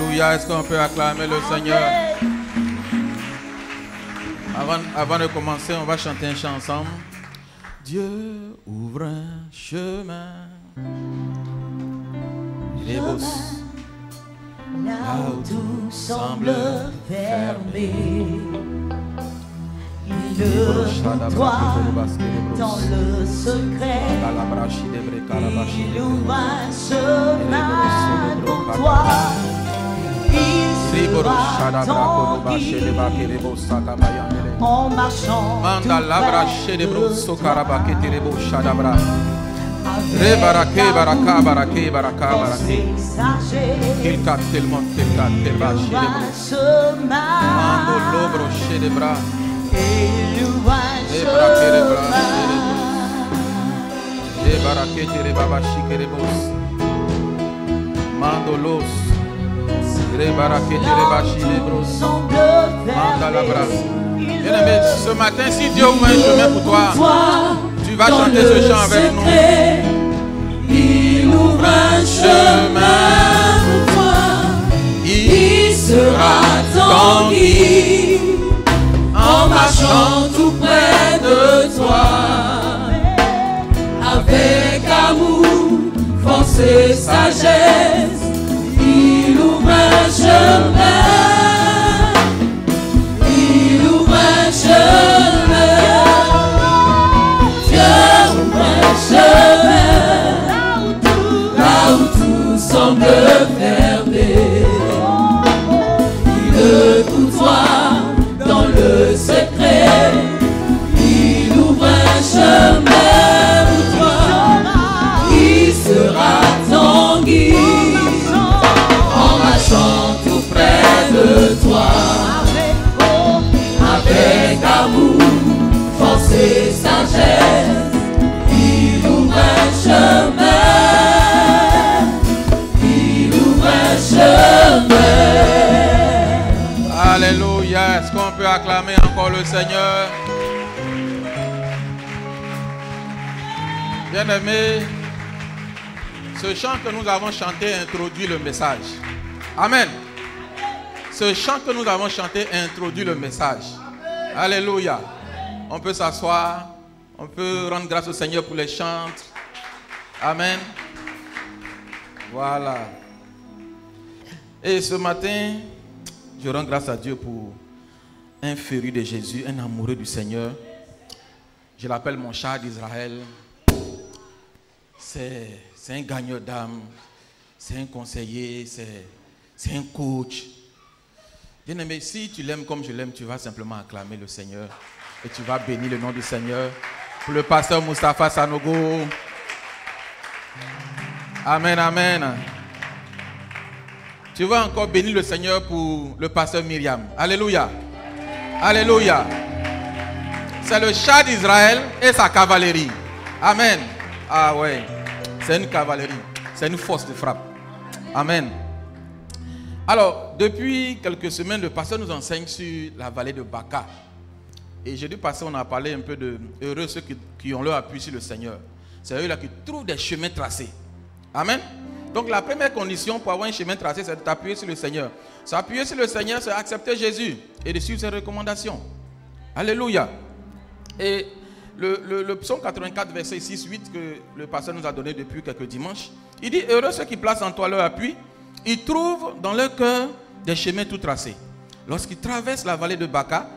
Alléluia. Est-ce qu'on peut acclamer le Seigneur? Avant de commencer, on va chanter un chant ensemble. Dieu ouvre un chemin. Il est beau. Là où tout semble fermé, il le toi dans le secret. Il ouvre un chemin pour toi. Il sera ton guide en marchant tout près de toi. Bien-aimé, ce matin, si Dieu ouvre un chemin pour toi, tu vas chanter ce chant avec nous. Il ouvre un chemin pour toi. Il sera ton guide en marchant tout près de toi. Avec amour, force et sagesse, il ouvre un chemin. Il ouvre un chemin. Dieu ouvre un chemin. Là où tout semble fermé, il courtoie dans le secret. Il ouvre un chemin pour toi. Il sera ton guide en marchant tout près de toi. Avec amour, force et sagesse, il ouvre un chemin. Il ouvre un chemin. Alléluia. Est-ce qu'on peut acclamer encore le Seigneur? Bien-aimé, ce chant que nous avons chanté introduit le message. Amen. Ce chant que nous avons chanté introduit le message. Alléluia. On peut s'asseoir. On peut rendre grâce au Seigneur pour les chants. Amen. Voilà. Et ce matin, je rends grâce à Dieu pour un féru de Jésus, un amoureux du Seigneur. Je l'appelle mon char d'Israël. C'est un gagneur d'âme. C'est un conseiller. C'est un coach. Bien-aimé, si tu l'aimes comme je l'aime, tu vas simplement acclamer le Seigneur. Et tu vas bénir le nom du Seigneur. Pour le pasteur Moustapha Sanogo. Amen, amen. Tu vas encore bénir le Seigneur pour le pasteur Myriam. Alléluia. Alléluia. C'est le char d'Israël et sa cavalerie. Amen. Ah ouais. C'est une cavalerie. C'est une force de frappe. Amen. Alors, depuis quelques semaines, le pasteur nous enseigne sur la vallée de Baca. Et jeudi passé, on a parlé un peu de heureux ceux qui ont leur appui sur le Seigneur. C'est eux là qui trouvent des chemins tracés. Amen. Donc la première condition pour avoir un chemin tracé, c'est de t'appuyer sur le Seigneur. S'appuyer sur le Seigneur, c'est accepter Jésus et de suivre ses recommandations. Alléluia. Et le psaume 84, verset 6-8 que le pasteur nous a donné depuis quelques dimanches, il dit, heureux ceux qui placent en toi leur appui, ils trouvent dans leur cœur des chemins tout tracés. Lorsqu'ils traversent la vallée de Baca,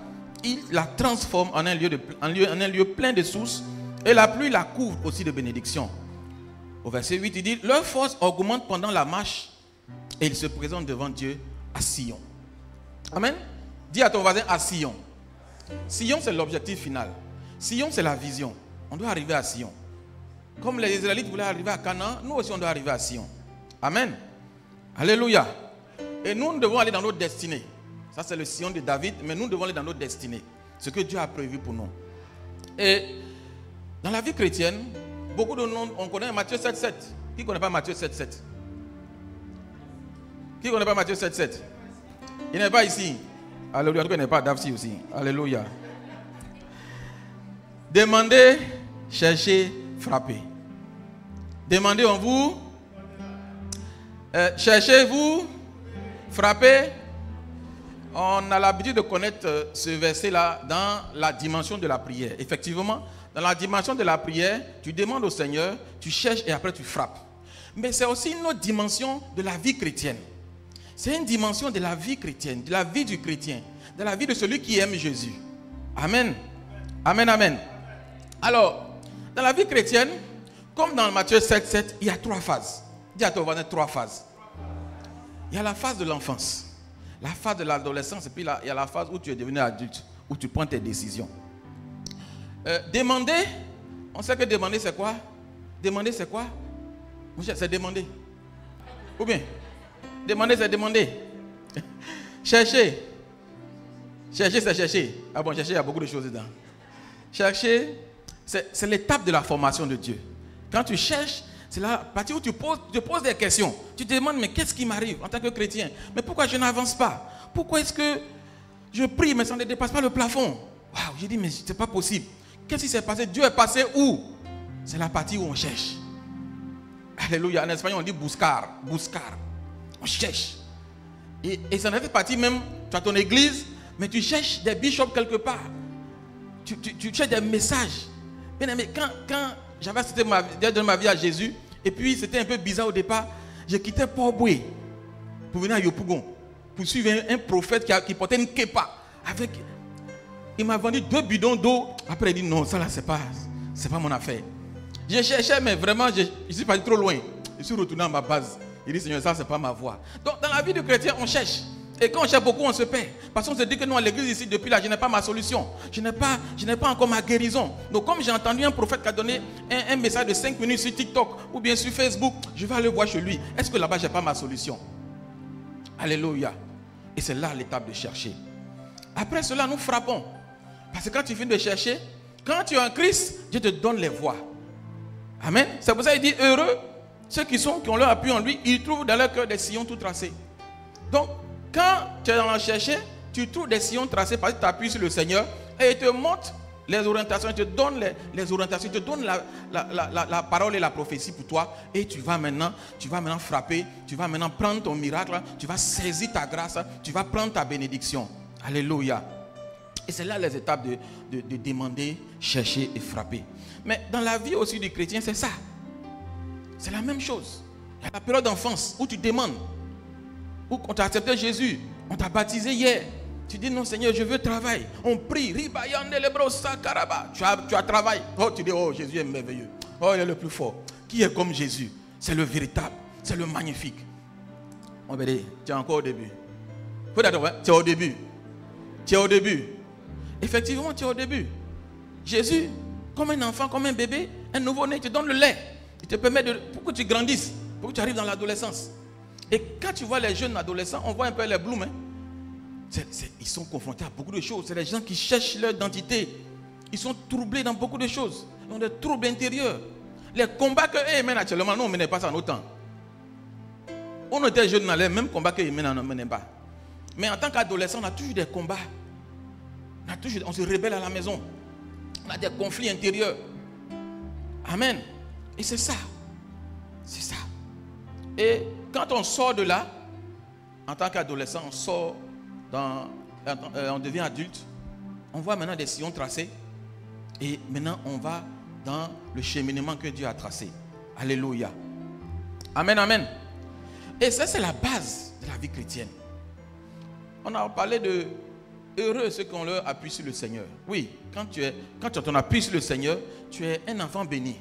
ils la transforment en un lieu plein de sources et la pluie la couvre aussi de bénédictions. Au verset 8, il dit, leur force augmente pendant la marche et ils se présentent devant Dieu à Sion. Amen. Dis à ton voisin à Sion. Sion, c'est l'objectif final. Sion, c'est la vision. On doit arriver à Sion. Comme les Israélites voulaient arriver à Canaan, nous aussi on doit arriver à Sion. Amen. Alléluia. Et nous devons aller dans notre destinée. Ça c'est le Sion de David, mais nous devons aller dans notre destinée. Ce que Dieu a prévu pour nous. Et dans la vie chrétienne, beaucoup de nous, on connaît Matthieu 7,7. Qui ne connaît pas Matthieu 7,7? Qui ne connaît pas Matthieu 7,7? Il n'est pas ici. Alléluia. Il ne connaît pas Davsi aussi. Alléluia. Demandez, cherchez, frappez. Demandez, on vous. Cherchez-vous, Frapper, on a l'habitude de connaître ce verset-là dans la dimension de la prière. Effectivement, dans la dimension de la prière, tu demandes au Seigneur, tu cherches et après tu frappes. Mais c'est aussi une autre dimension de la vie chrétienne. C'est une dimension de la vie chrétienne, de la vie du chrétien, de la vie de celui qui aime Jésus. Amen. Amen, amen. Alors, dans la vie chrétienne, comme dans Matthieu 7, il y a 3 phases. Dis à ton voisin 3 phases. Il y a la phase de l'enfance, la phase de l'adolescence, et puis il y a la phase où tu es devenu adulte, où tu prends tes décisions. Demander, on sait que demander c'est quoi? Demander c'est quoi? C'est demander. Ou bien, demander c'est demander. Chercher. Chercher c'est chercher. Ah bon, chercher, il y a beaucoup de choses dedans. Chercher, c'est l'étape de la formation de Dieu. Quand tu cherches, c'est la partie où tu poses des questions. Tu te demandes, mais qu'est-ce qui m'arrive en tant que chrétien? Mais pourquoi je n'avance pas? Pourquoi est-ce que je prie, mais ça ne dépasse pas le plafond? Waouh, j'ai dit, mais c'est pas possible. Qu'est-ce qui s'est passé? Dieu est passé où? C'est la partie où on cherche. Alléluia. En espagnol, on dit buscar. Buscar. On cherche. Et ça en fait partie même, tu as ton église, mais tu cherches des bishops quelque part. Tu cherches des messages. Bien aimé, quand j'avais donné ma vie à Jésus, et puis c'était un peu bizarre au départ, j'ai quitté Port-Boué pour venir à Yopougon, pour suivre un prophète qui portait une képa. Il m'a vendu 2 bidons d'eau. Après il dit non, ça là c'est pas mon affaire. Je cherchais, mais vraiment je suis parti trop loin. Je suis retourné à ma base. Il dit Seigneur, ça c'est pas ma voie. Donc dans la vie du chrétien, on cherche. Et quand on cherche beaucoup, on se perd. Parce qu'on se dit que nous, à l'église ici, depuis là, je n'ai pas ma solution. Je n'ai pas encore ma guérison. Donc, comme j'ai entendu un prophète qui a donné un message de 5 minutes sur TikTok ou bien sur Facebook, je vais aller voir chez lui. Est-ce que là-bas, je n'ai pas ma solution? Alléluia. Et c'est là l'étape de chercher. Après cela, nous frappons. Parce que quand tu finis de chercher, quand tu es en Christ, Dieu te donne les voies. Amen. C'est pour ça qu'il dit heureux ceux qui ont leur appui en lui, ils trouvent dans leur cœur des sillons tout tracés. Donc, quand tu es dans la chercher, tu trouves des sillons tracés parce que tu appuies sur le Seigneur et il te montre les orientations, il te donne les orientations, il te donne la parole et la prophétie pour toi et tu vas maintenant frapper, tu vas maintenant prendre ton miracle, tu vas saisir ta grâce, tu vas prendre ta bénédiction. Alléluia. Et c'est là les étapes de demander, chercher et frapper. Mais dans la vie aussi du chrétien, c'est ça. C'est la même chose. Il y a la période d'enfance où tu demandes. Où on t'a accepté Jésus, on t'a baptisé hier. Tu dis non Seigneur, je veux travailler. On prie, tu as travail. Oh, tu dis oh Jésus est merveilleux. Oh, il est le plus fort. Qui est comme Jésus? C'est le véritable, c'est le magnifique. On va dire, tu es encore au début. Tu es au début. Tu es au début. Effectivement, tu es au début. Jésus, comme un enfant, comme un bébé, un nouveau-né, te donne le lait. Il te permet pour que tu grandisses, pour que tu arrives dans l'adolescence. Et quand tu vois les jeunes adolescents, on voit un peu les blooms. Hein. Ils sont confrontés à beaucoup de choses. C'est des gens qui cherchent leur identité. Ils sont troublés dans beaucoup de choses. Ils ont des troubles intérieurs. Les combats qu'eux mènent actuellement, nous, on ne menait pas ça en autant. On était jeunes dans les mêmes combats qu'ils mènent, on ne menait pas. Mais en tant qu'adolescent, on a toujours des combats. On se rebelle à la maison. On a des conflits intérieurs. Amen. Et c'est ça. C'est ça. Et quand on sort de là, en tant qu'adolescent, on devient adulte, on voit maintenant des sillons tracés et maintenant on va dans le cheminement que Dieu a tracé. Alléluia. Amen, amen. Et ça, c'est la base de la vie chrétienne. On a parlé de heureux ceux qui ont leur appui sur le Seigneur. Oui, quand tu as ton appui sur le Seigneur, tu es un enfant béni.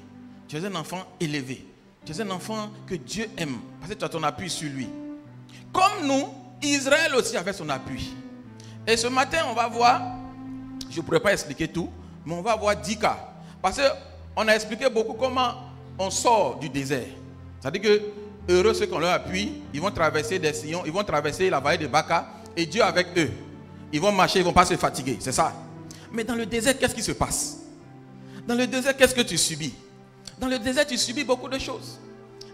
Tu es un enfant élevé. Tu es un enfant que Dieu aime parce que tu as ton appui sur lui. Comme nous, Israël aussi avait son appui. Et ce matin, on va voir, je ne pourrais pas expliquer tout, mais on va voir 10 cas. Parce qu'on a expliqué beaucoup comment on sort du désert. C'est-à-dire que heureux ceux qui ont leur appui, ils vont traverser des sillons, ils vont traverser la vallée de Baca et Dieu avec eux. Ils vont marcher, ils ne vont pas se fatiguer, c'est ça. Mais dans le désert, qu'est-ce qui se passe? Dans le désert, qu'est-ce que tu subis? Dans le désert, tu subis beaucoup de choses.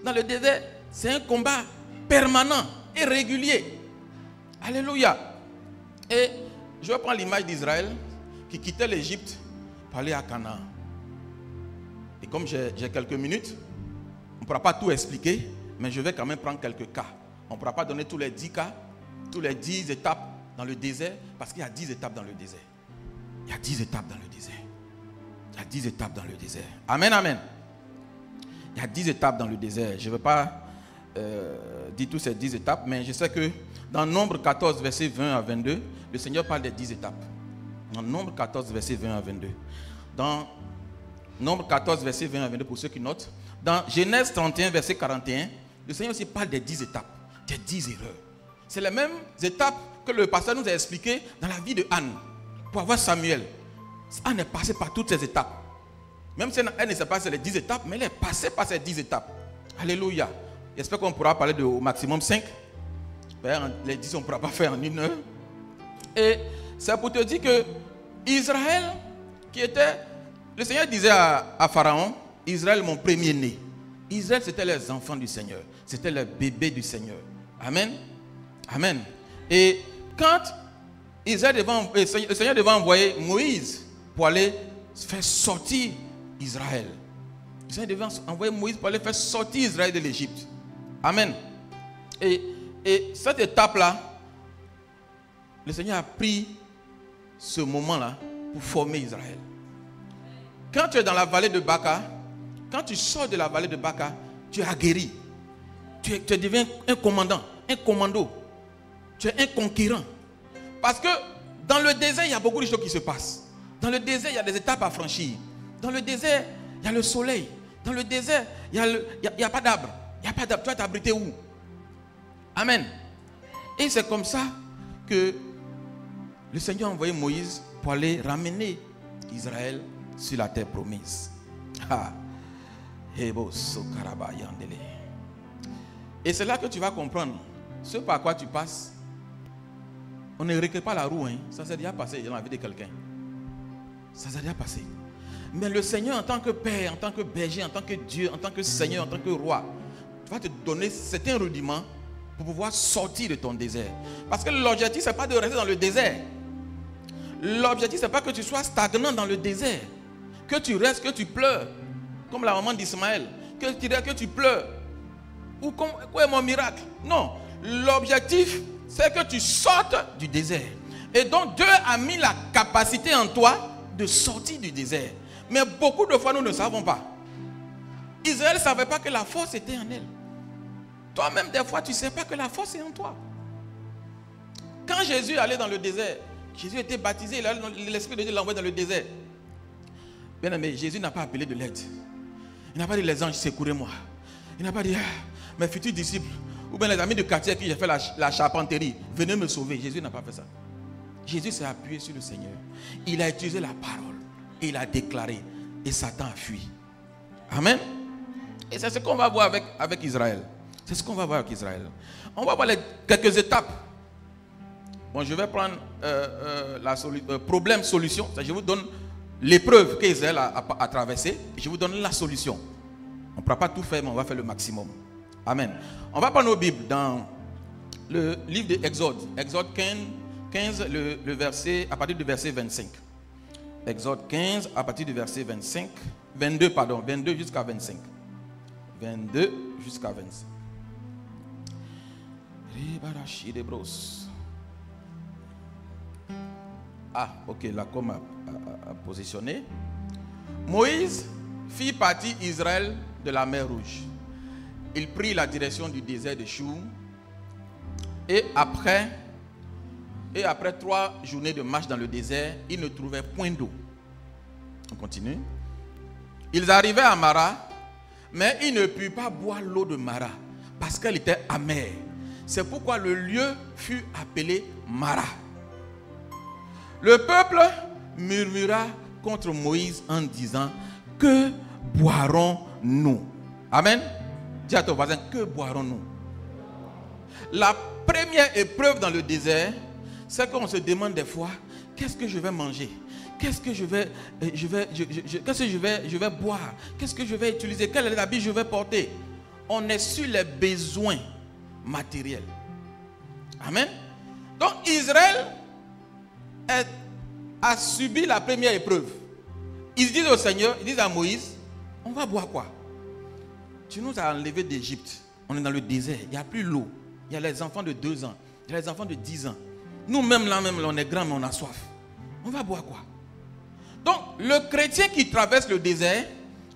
Dans le désert, c'est un combat permanent et régulier. Alléluia. Et je vais prendre l'image d'Israël qui quittait l'Égypte pour aller à Canaan. Et comme j'ai quelques minutes, on ne pourra pas tout expliquer, mais je vais quand même prendre quelques cas. On ne pourra pas donner tous les 10 cas, tous les 10 étapes dans le désert, parce qu'il y a 10 étapes dans le désert. Il y a 10 étapes dans le désert. Il y a 10 étapes dans le désert. Amen, amen. Il y a 10 étapes dans le désert. Je ne veux pas dire toutes ces 10 étapes, mais je sais que dans Nombre 14, versets 20 à 22, le Seigneur parle des 10 étapes. Dans Nombre 14, versets 20 à 22. Dans Nombre 14, versets 20 à 22, pour ceux qui notent. Dans Genèse 31, verset 41, le Seigneur aussi parle des 10 étapes, des 10 erreurs. C'est les mêmes étapes que le pasteur nous a expliquées dans la vie de Anne. Pour avoir Samuel, Anne est passée par toutes ces étapes. Même si elle ne sait pas c'est les 10 étapes, mais elle est passée par ces 10 étapes. Alléluia. J'espère qu'on pourra parler au maximum 5. Les 10, on ne pourra pas faire en une heure. Et c'est pour te dire que Israël, qui était... Le Seigneur disait à Pharaon, Israël, mon premier-né. Israël, c'était les enfants du Seigneur. C'était les bébés du Seigneur. Amen. Amen. Et quand le Seigneur devait envoyer Moïse pour aller faire sortir Israël. Le Seigneur devait envoyer Moïse pour aller faire sortir Israël de l'Égypte. Amen. Et cette étape-là, le Seigneur a pris ce moment-là pour former Israël. Quand tu es dans la vallée de Baka, quand tu sors de la vallée de Baka, tu es aguerri. Tu deviens un commandant, un commando. Tu es un conquérant. Parce que dans le désert, il y a beaucoup de choses qui se passent. Dans le désert, il y a des étapes à franchir. Dans le désert, il y a le soleil. Dans le désert, il n'y a pas d'arbre. Il n'y a pas d'arbre. Tu vas t'abriter où? Amen. Et c'est comme ça que le Seigneur a envoyé Moïse pour aller ramener Israël sur la terre promise. Et c'est là que tu vas comprendre ce par quoi tu passes. On ne recrée pas la roue, hein. Ça s'est déjà passé dans la vie de quelqu'un. Ça s'est déjà passé. Mais le Seigneur, en tant que Père, en tant que berger, en tant que Dieu, en tant que Seigneur, en tant que Roi, va te donner certains rudiments pour pouvoir sortir de ton désert. Parce que l'objectif, ce n'est pas de rester dans le désert. L'objectif, ce n'est pas que tu sois stagnant dans le désert. Que tu restes, que tu pleures. Comme la maman d'Ismaël. Que tu restes, que tu pleures. Ou comme, quoi est mon miracle? Non. L'objectif, c'est que tu sortes du désert. Et donc, Dieu a mis la capacité en toi de sortir du désert. Mais beaucoup de fois, nous ne savons pas. Israël ne savait pas que la force était en elle. Toi-même, des fois, tu ne sais pas que la force est en toi. Quand Jésus allait dans le désert, Jésus était baptisé, l'Esprit de Dieu l'a envoyé dans le désert. Bien aimé, Jésus n'a pas appelé de l'aide. Il n'a pas dit les anges, secourez-moi. Il n'a pas dit mes futurs disciples, ou bien les amis de quartier qui j'ai fait la charpenterie, venez me sauver. Jésus n'a pas fait ça. Jésus s'est appuyé sur le Seigneur. Il a utilisé la parole. Et il a déclaré. Et Satan a fui. Amen. Et c'est ce qu'on va voir avec Israël. C'est ce qu'on va voir avec Israël. On va voir quelques étapes. Bon, je vais prendre problème-solution. Je vous donne l'épreuve qu'Israël a traversée. Et je vous donne la solution. On ne pourra pas tout faire, mais on va faire le maximum. Amen. On va prendre nos Bibles dans le livre d'Exode. Exode 15 le verset, à partir du verset 25. Exode 15 à partir du verset 22 jusqu'à 25. 22 jusqu'à 25. Ah, ok, la com a positionné. Moïse fit partir Israël de la mer Rouge. Il prit la direction du désert de Chour. Et après 3 journées de marche dans le désert, ils ne trouvaient point d'eau. On continue. Ils arrivaient à Mara, mais ils ne purent pas boire l'eau de Mara parce qu'elle était amère. C'est pourquoi le lieu fut appelé Mara. Le peuple murmura contre Moïse en disant: que boirons-nous? Amen. Dis à ton voisin: que boirons-nous? La première épreuve dans le désert, c'est qu'on se demande des fois: qu'est-ce que je vais manger? Qu'est-ce que je vais boire? Qu'est-ce que je vais utiliser? Quel habit je vais porter? On est sur les besoins matériels. Amen. Donc Israël a subi la première épreuve. Ils disent au Seigneur, ils disent à Moïse: on va boire quoi? Tu nous as enlevés d'Égypte. On est dans le désert. Il n'y a plus l'eau. Il y a les enfants de 2 ans. Il y a des enfants de 10 ans. Nous-mêmes, là, on est grands, mais on a soif. On va boire quoi? Donc, le chrétien qui traverse le désert,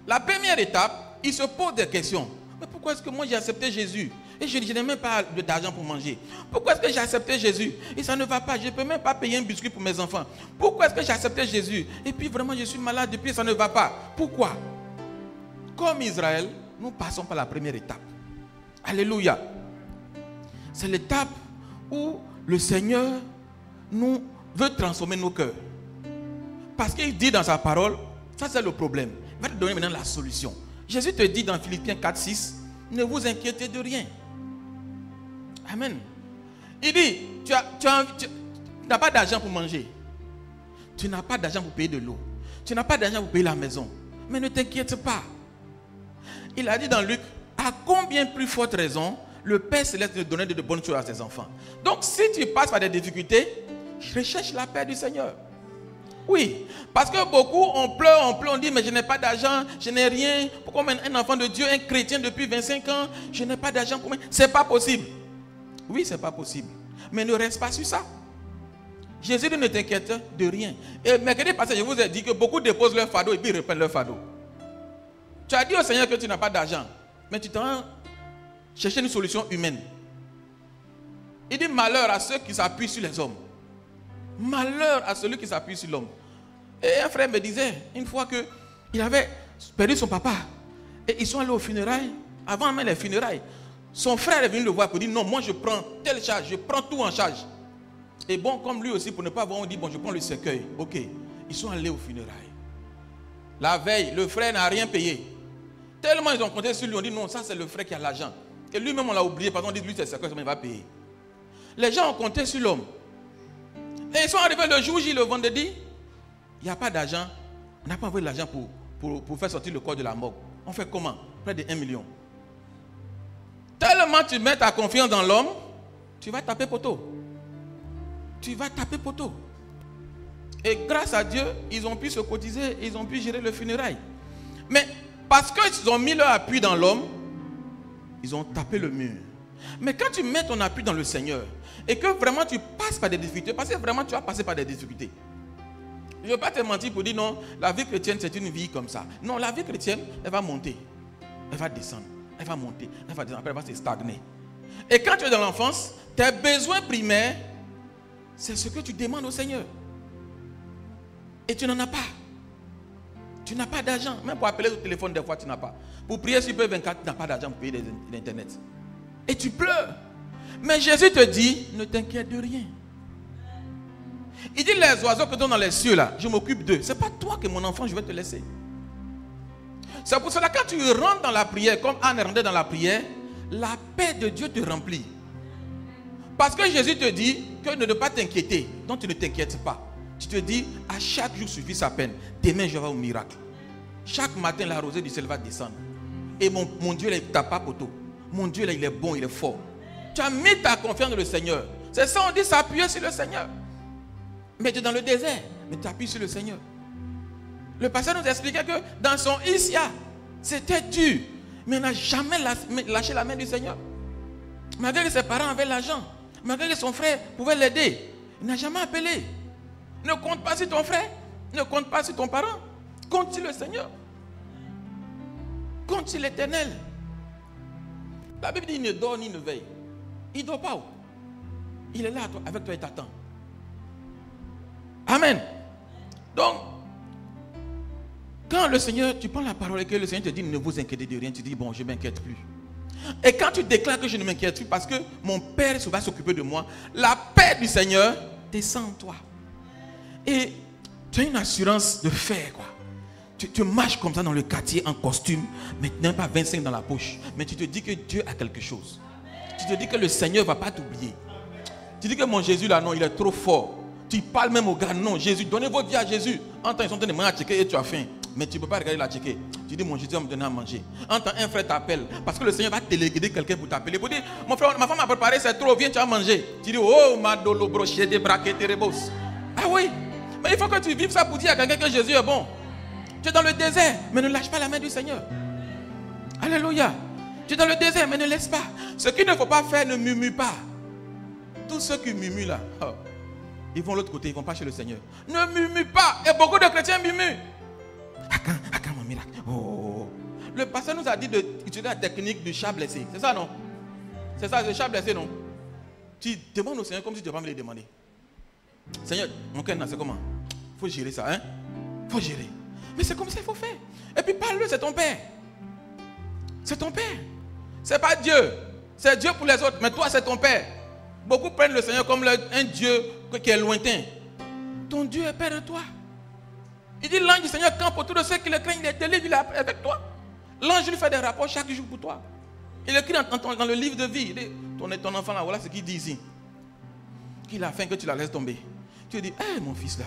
la première étape, il se pose des questions. Mais pourquoi est-ce que moi j'ai accepté Jésus et je n'ai même pas d'argent pour manger? Pourquoi est-ce que j'ai accepté Jésus et ça ne va pas? Je ne peux même pas payer un biscuit pour mes enfants. Pourquoi est-ce que j'ai accepté Jésus et puis vraiment je suis malade depuis ça ne va pas? Pourquoi? Comme Israël, nous passons par la première étape. Alléluia. C'est l'étape où le Seigneur nous veut transformer nos cœurs. Parce qu'il dit dans sa parole, ça c'est le problème. Il va te donner maintenant la solution. Jésus te dit dans Philippiens 4:6, ne vous inquiétez de rien. Amen. Il dit, tu n'as pas d'argent pour manger. Tu n'as pas d'argent pour payer de l'eau. Tu n'as pas d'argent pour payer la maison. Mais ne t'inquiète pas. Il a dit dans Luc, à combien plus forte raison le Père Céleste de donner de bonnes choses à ses enfants. Donc si tu passes par des difficultés, recherche la paix du Seigneur. Oui, parce que beaucoup on pleure, on dit mais je n'ai pas d'argent, je n'ai rien. Pourquoi un enfant de Dieu, un chrétien depuis 25 ans, je n'ai pas d'argent pour moi? C'est pas possible. Oui, c'est pas possible. Mais ne reste pas sur ça. Jésus dit ne t'inquiète de rien. Et mercredi passé, je vous ai dit que beaucoup déposent leur fardeau et puis reprennent leur fardeau. Tu as dit au Seigneur que tu n'as pas d'argent, mais tu t'en chercher une solution humaine. Il dit malheur à ceux qui s'appuient sur les hommes. Malheur à celui qui s'appuie sur l'homme. Et un frère me disait une fois qu'il avait perdu son papa. Et ils sont allés aux funérailles. Avant même les funérailles, son frère est venu le voir pour dire non, moi je prends telle charge, je prends tout en charge. Et bon, comme lui aussi, pour ne pas voir, on dit bon, je prends le cercueil. Ok, ils sont allés aux funérailles. La veille, le frère n'a rien payé. Tellement ils ont compté sur lui, on dit non, ça c'est le frère qui a l'argent. Et lui-même on l'a oublié, parce qu'on dit lui c'est le cercueil, il va payer. Les gens ont compté sur l'homme. Et ils sont arrivés le jour J, le vendredi. Il n'y a pas d'argent. On n'a pas envoyé l'argent pour faire sortir le corps de la morgue. On fait comment? Près de 1 million. Tellement tu mets ta confiance dans l'homme, tu vas taper poteau. Tu vas taper poteau. Et grâce à Dieu, ils ont pu se cotiser, ils ont pu gérer le funérail. Mais parce qu'ils ont mis leur appui dans l'homme, ils ont tapé le mur. Mais quand tu mets ton appui dans le Seigneur, et que vraiment tu passes par des difficultés, parce que vraiment tu vas passer par des difficultés. Je ne vais pas te mentir pour dire non, la vie chrétienne c'est une vie comme ça. Non, la vie chrétienne, elle va monter, elle va descendre, elle va monter, elle va descendre, après elle va se stagner. Et quand tu es dans l'enfance, tes besoins primaires, c'est ce que tu demandes au Seigneur. Et tu n'en as pas. Tu n'as pas d'argent. Même pour appeler au téléphone, des fois tu n'as pas. Pour prier sur P24, tu n'as pas d'argent pour payer l'Internet. Et tu pleures. Mais Jésus te dit, ne t'inquiète de rien. Il dit, les oiseaux que tu as dans les cieux là, je m'occupe d'eux. Ce n'est pas toi que mon enfant, je vais te laisser. C'est pour cela que quand tu rentres dans la prière, comme Anne rentre dans la prière, la paix de Dieu te remplit. Parce que Jésus te dit que de ne pas t'inquiéter. Donc tu ne t'inquiètes pas. Tu te dis, à chaque jour suffit sa peine. Demain, je vais au miracle. Chaque matin, la rosée du ciel va descendre. Et mon Dieu, là, il ne tape pas poteau. Mon Dieu, là, il est bon, il est fort. Tu as mis ta confiance dans le Seigneur. C'est ça, on dit s'appuyer sur le Seigneur. Mais tu es dans le désert, mais tu appuies sur le Seigneur. Le pasteur nous expliquait que dans son Issia, c'était dur. Mais il n'a jamais lâché la main du Seigneur. Malgré que ses parents avaient l'argent, malgré que son frère pouvait l'aider, il n'a jamais appelé. Ne compte pas sur ton frère, ne compte pas sur ton parent. Compte sur le Seigneur. Compte sur l'Éternel. La Bible dit, il ne dort ni ne veille. Il ne dort pas où? Il est là avec toi et t'attend. Amen. Donc, quand le Seigneur, tu prends la parole et que le Seigneur te dit, ne vous inquiétez de rien, tu dis, bon, je ne m'inquiète plus. Et quand tu déclares que je ne m'inquiète plus parce que mon Père va s'occuper de moi, la paix du Seigneur descend en toi. Et tu as une assurance de faire quoi. Tu marches comme ça dans le quartier en costume, mais tu n'as pas 25 dans la poche. Mais tu te dis que Dieu a quelque chose. Tu te dis que le Seigneur ne va pas t'oublier. Tu dis que mon Jésus là, non, il est trop fort. Tu parles même aux gars, non, Jésus, donnez votre vie à Jésus. En temps, ils sont en train de manger à checker et tu as faim. Mais tu ne peux pas regarder la checker. Tu dis, mon Jésus va me donner à manger. En temps, un frère t'appelle. Parce que le Seigneur va téléguider quelqu'un pour t'appeler. Pour dire, mon frère, ma femme a préparé, c'est trop, viens, tu vas manger. Tu dis, oh, madolo broché de braquet terebos. Ah oui. Mais il faut que tu vives ça pour dire à quelqu'un que Jésus est bon. Tu es dans le désert, mais ne lâche pas la main du Seigneur. Alléluia. Tu es dans le désert, mais ne laisse pas. Ce qu'il ne faut pas faire, ne murmure pas. tous ceux qui murmurent là, ils vont de l'autre côté, ils ne vont pas chez le Seigneur. Ne murmure pas. Et beaucoup de chrétiens murmurent. Quand mon miracle. Oh. Le pasteur nous a dit d'utiliser la technique du chat blessé. C'est ça, non? C'est ça, le chat blessé, non? Tu demandes au Seigneur comme si tu ne devais pas me le demander. Seigneur, mon cœur, c'est comment? Il faut gérer ça, hein? Il faut gérer. Mais c'est comme ça qu'il faut faire. Et puis parle-le, c'est ton père. C'est ton père. C'est pas Dieu. C'est Dieu pour les autres, mais toi, c'est ton père. Beaucoup prennent le Seigneur comme un Dieu qui est lointain. Ton Dieu est père de toi. Il dit l'ange du Seigneur campe autour de ceux qui le craignent, il est délivré, il est avec toi. L'ange lui fait des rapports chaque jour pour toi. Il écrit dans le livre de vie. Il dit, ton enfant là, voilà ce qu'il dit ici. Qu'il a faim que tu la laisses tomber. Tu lui dis, hé mon fils là.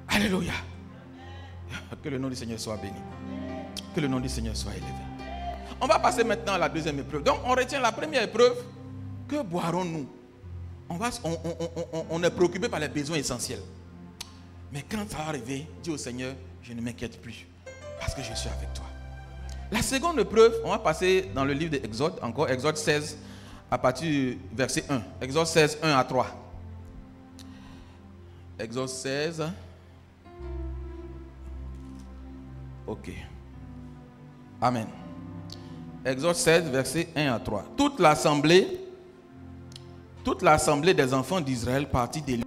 Alléluia. Que le nom du Seigneur soit béni. Que le nom du Seigneur soit élevé. On va passer maintenant à la deuxième épreuve. Donc on retient la première épreuve. Que boirons-nous? On est préoccupé par les besoins essentiels. Mais quand ça va arriver, dis au Seigneur, je ne m'inquiète plus. Parce que je suis avec toi. La seconde épreuve, on va passer dans le livre d'Exode, encore Exode 16, à partir du verset 1. Exode 16, 1 à 3. Exode 16. Ok. Amen. Exode 16, verset 1 à 3. Toute l'assemblée des enfants d'Israël partit d'Élim.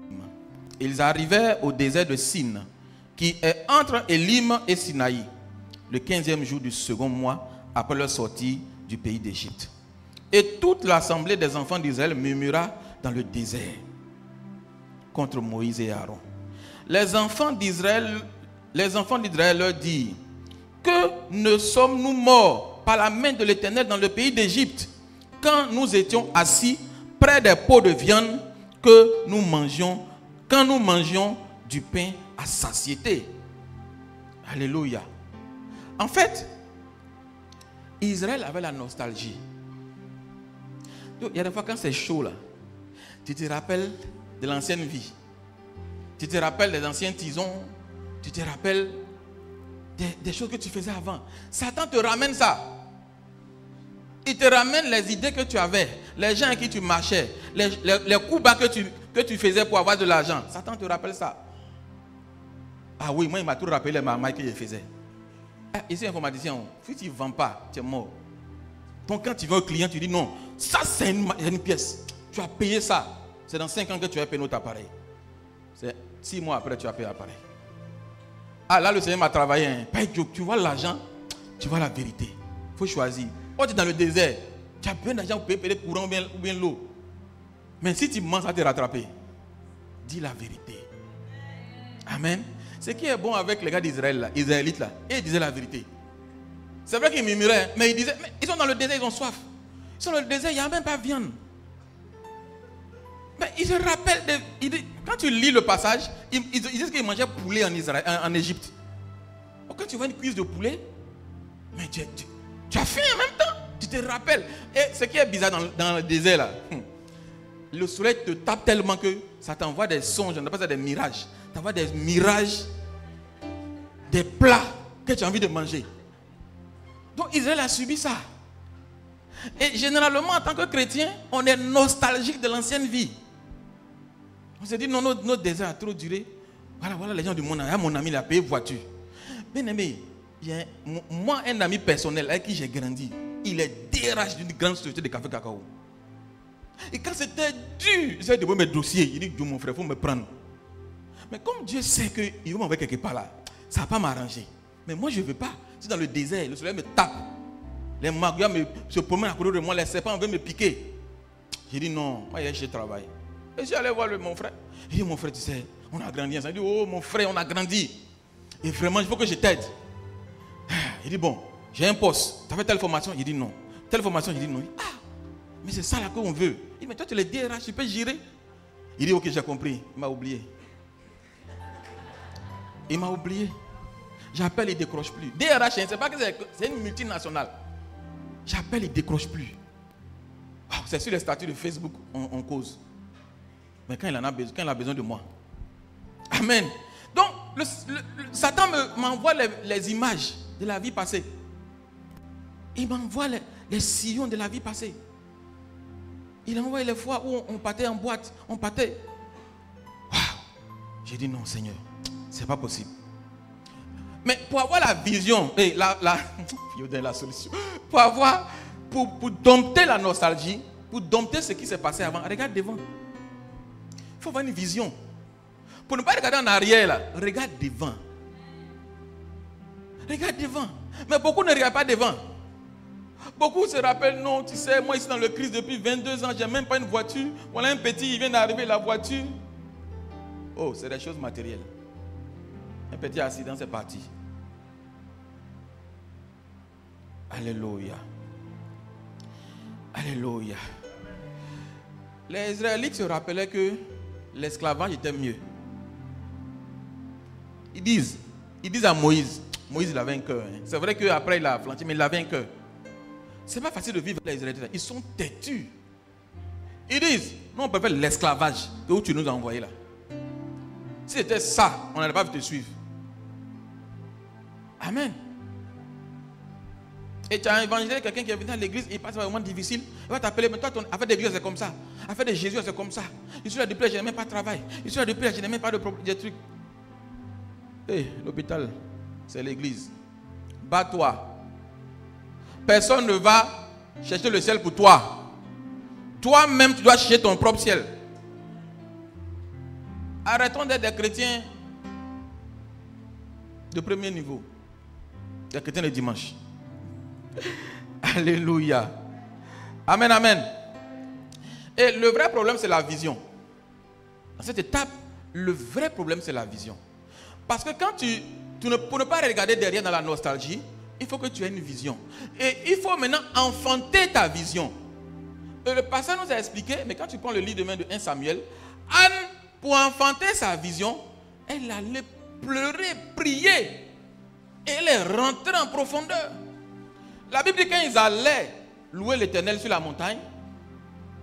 Ils arrivèrent au désert de Sin, qui est entre Élim et Sinaï, le 15e jour du second mois après leur sortie du pays d'Égypte. Et toute l'assemblée des enfants d'Israël murmura dans le désert contre Moïse et Aaron. Les enfants d'Israël leur dirent, que ne sommes-nous morts par la main de l'Éternel dans le pays d'Égypte, quand nous étions assis près des pots de viande que nous mangions, quand nous mangions du pain à satiété. Alléluia. En fait, Israël avait la nostalgie. Donc, il y a des fois quand c'est chaud là, tu te rappelles de l'ancienne vie. Tu te rappelles des anciens tisons. Tu te rappelles des choses que tu faisais avant. Satan te ramène ça. Il te ramène les idées que tu avais, les gens à qui tu marchais, les coups bas que tu faisais pour avoir de l'argent. Satan te rappelle ça. Ah oui, moi il m'a tout rappelé les marmailles que je faisais. Ici, informaticien, si tu ne vends pas, tu es mort. Donc quand tu vas au client, tu dis non, ça c'est une pièce. Tu as payé ça. C'est dans 5 ans que tu vas payer notre appareil. C'est 6 mois après, tu as payé l'appareil. Ah là, le Seigneur m'a travaillé. Hein. Tu vois l'argent, tu vois la vérité. Il faut choisir. Oh, tu es dans le désert. Tu as besoin d'argent pour payer le courant ou bien l'eau. Mais si tu mens, ça va te rattraper. Dis la vérité. Amen. Ce qui est bon avec les gars d'Israël, là, Israélites, là, ils disaient la vérité. C'est vrai qu'ils murmuraient, mais ils disaient, mais ils sont dans le désert, ils ont soif. Ils sont dans le désert, il n'y a même pas de viande. Mais ils se rappellent, quand tu lis le passage, ils disent qu'ils mangeaient poulet en Égypte. Quand tu vois une cuisse de poulet, mais tu as faim en même temps, tu te rappelles. Et ce qui est bizarre dans le désert, là, le soleil te tape tellement que ça t'envoie des songes, on appelle ça des mirages. Ça t'envoie des mirages, des plats que tu as envie de manger. Donc Israël a subi ça. Et généralement, en tant que chrétien, on est nostalgique de l'ancienne vie. On se dit, non, notre désert a trop duré. Voilà les gens du monde. Mon ami, il a payé voiture. Bien aimé, moi, un ami personnel avec qui j'ai grandi, il est DRH d'une grande société de café cacao. Et quand c'était dur, j'essayais de voir mes dossiers. Il dit, mon frère, il faut me prendre. Mais comme Dieu sait qu'il va m'envoyer quelque part là, ça ne va pas m'arranger. Mais moi, je ne veux pas. Si dans le désert, le soleil me tape, les magois se promènent à côté de moi, les serpents veulent me piquer. J'ai dit non, moi, je travaille. Et je suis allé voir mon frère. Il dit, mon frère, tu sais, on a grandi ensemble. Il dit, oh, mon frère, on a grandi. Et vraiment, il faut que je t'aide. Il dit, bon, j'ai un poste. Tu as fait telle formation? Il dit non. Telle formation? Il dit non. Ah, mais c'est ça là qu'on veut. Il dit, mais toi, tu les DRH, tu peux gérer. Il dit, ok, j'ai compris. Il m'a oublié. Il m'a oublié. J'appelle, il ne décroche plus. DRH, c'est pas que c'est une multinationale. J'appelle, il ne décroche plus. Oh, c'est sur les statuts de Facebook, on cause. Mais quand il a besoin de moi. Amen. Donc, Satan m'envoie les images de la vie passée. Il m'envoie les sillons de la vie passée. Il a envoyé les fois où on partait en boîte, on partait. Waouh! J'ai dit non, Seigneur, c'est pas possible. Mais pour avoir la vision, et la solution, pour dompter la nostalgie, pour dompter ce qui s'est passé avant, regarde devant. Il faut avoir une vision. Pour ne pas regarder en arrière, là, regarde devant. Regarde devant. Mais beaucoup ne regardent pas devant. Beaucoup se rappellent, non, tu sais, moi ici dans le Christ depuis 22 ans, je n'ai même pas une voiture. Voilà un petit, il vient d'arriver, la voiture. Oh, c'est des choses matérielles. Un petit accident, c'est parti. Alléluia. Alléluia. Les Israélites se rappelaient que l'esclavage était mieux. Ils disent à Moïse, il avait un cœur. Hein. C'est vrai qu'après il a flanché, mais il avait un cœur. C'est pas facile de vivre avec les Israélites. Ils sont têtus. Ils disent, non, on préfère l'esclavage que où tu nous as envoyé là. Si c'était ça, on n'allait pas te suivre. Amen. Et tu as évangélisé quelqu'un qui est venu à l'église, il passe un moment difficile, il va t'appeler, mais toi, ton affaire d'église, c'est comme ça. Affaire de Jésus, c'est comme ça. Je suis là depuis là, je n'ai même pas de travail. Je suis là depuis là, je n'ai même pas de trucs. L'hôpital, c'est l'église. Bats-toi. Personne ne va chercher le ciel pour toi. Toi-même, tu dois chercher ton propre ciel. Arrêtons d'être des chrétiens de premier niveau. Des chrétiens de dimanche. Alléluia. Amen, amen. Et le vrai problème, c'est la vision. Dans cette étape, le vrai problème, c'est la vision. Parce que quand pour ne pas regarder derrière dans la nostalgie, il faut que tu aies une vision. Et il faut maintenant enfanter ta vision. Et le pasteur nous a expliqué, mais quand tu prends le livre de main de 1 Samuel, Anne, pour enfanter sa vision, elle allait pleurer, prier. Et elle est rentrée en profondeur. La Bible dit quand ils allaient louer l'Éternel sur la montagne,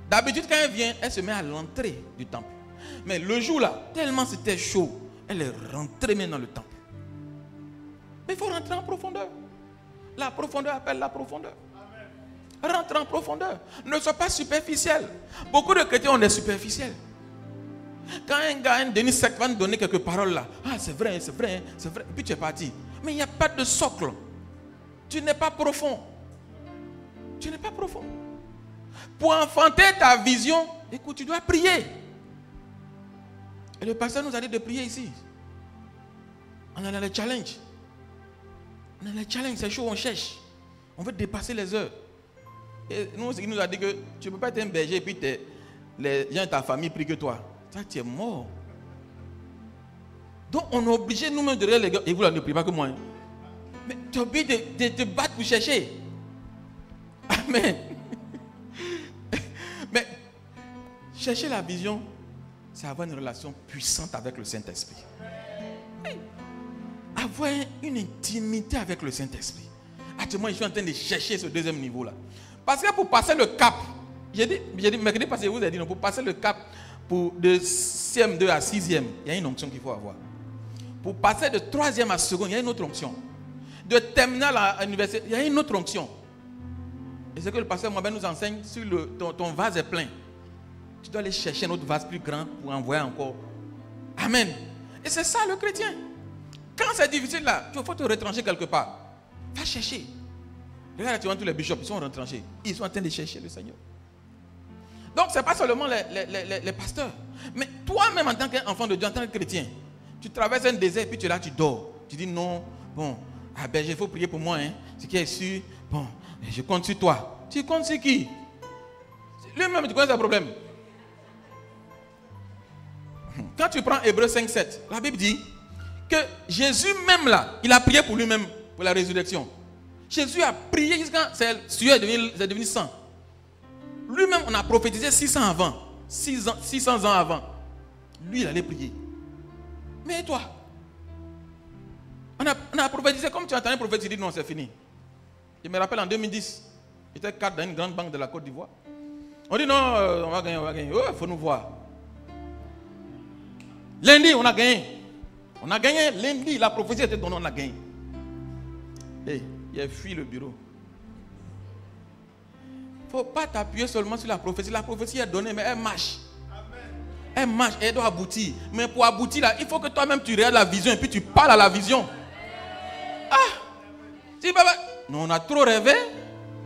d'habitude quand elle vient, elle se met à l'entrée du temple. Mais le jour là, tellement c'était chaud, elle est rentrée même dans le temple. Mais il faut rentrer en profondeur. La profondeur appelle la profondeur. Amen. Rentre en profondeur. Ne sois pas superficiel. Beaucoup de chrétiens ont des superficiels. Quand un gars, un Denis Sect va nous donner quelques paroles là, ah c'est vrai, c'est vrai, c'est vrai, et puis tu es parti. Mais il n'y a pas de socle. Tu n'es pas profond. Tu n'es pas profond. Pour enfanter ta vision, écoute, tu dois prier. Et le pasteur nous a dit de prier ici. On a le challenge. On a le challenge, c'est chaud, on cherche. On veut dépasser les heures. Et nous, il nous a dit que tu ne peux pas être un berger et puis les gens de ta famille prient que toi. Ça, tu es mort. Donc on est obligé nous-mêmes de dire les gars, et vous là ne priez pas que moi. Hein. Mais tu es obligé de te battre pour chercher. Amen. Mais chercher la vision, c'est avoir une relation puissante avec le Saint-Esprit. Avoir une intimité avec le Saint-Esprit. Actuellement, je suis en train de chercher ce deuxième niveau-là. Parce que pour passer le cap, j'ai dit, mercredi passé, vous avez dit, non, pour passer le cap de CM2 à 6e, il y a une onction qu'il faut avoir. Pour passer de 3e à 2e, il y a une autre onction. De terminale à l'université, il y a une autre onction. Et c'est que le pasteur Mohamed nous enseigne, si ton vase est plein, tu dois aller chercher un autre vase plus grand pour envoyer encore. Amen. Et c'est ça le chrétien. Quand c'est difficile là, il faut te retrancher quelque part. Va chercher. Regarde, tu vois tous les bishops, ils sont retranchés. Ils sont en train de chercher le Seigneur. Donc, ce n'est pas seulement les pasteurs. Mais toi-même, en tant qu'enfant de Dieu, en tant que chrétien, tu traverses un désert et puis tu es là, tu dors. Tu dis non, bon, ah ben, il faut prier pour moi. Hein. Ce qui est sûr, bon, je compte sur toi. Tu comptes sur qui? Lui-même, tu connais ses problèmes. Quand tu prends Hébreux 5:7, la Bible dit que Jésus même là, il a prié pour lui-même, pour la résurrection. Jésus a prié jusqu'à ce qu'il est devenu sang. Lui-même, on a prophétisé 600 ans avant. Lui, il allait prier. Mais toi, on a prophétisé comme tu as entendu prophétiser, tu dis non, c'est fini. Je me rappelle en 2010, j'étais cadre dans une grande banque de la Côte d'Ivoire. On dit non, on va gagner, Oh, il faut nous voir. Lundi, on a gagné. On a gagné. Lundi, la prophétie était donnée, on a gagné. Et il a fui le bureau. ne faut pas t'appuyer seulement sur la prophétie. La prophétie est donnée, mais elle marche. Elle marche et elle doit aboutir. Mais pour aboutir là, il faut que toi-même tu regardes la vision et puis tu parles à la vision. Ah! Si, bah, non, on a trop rêvé.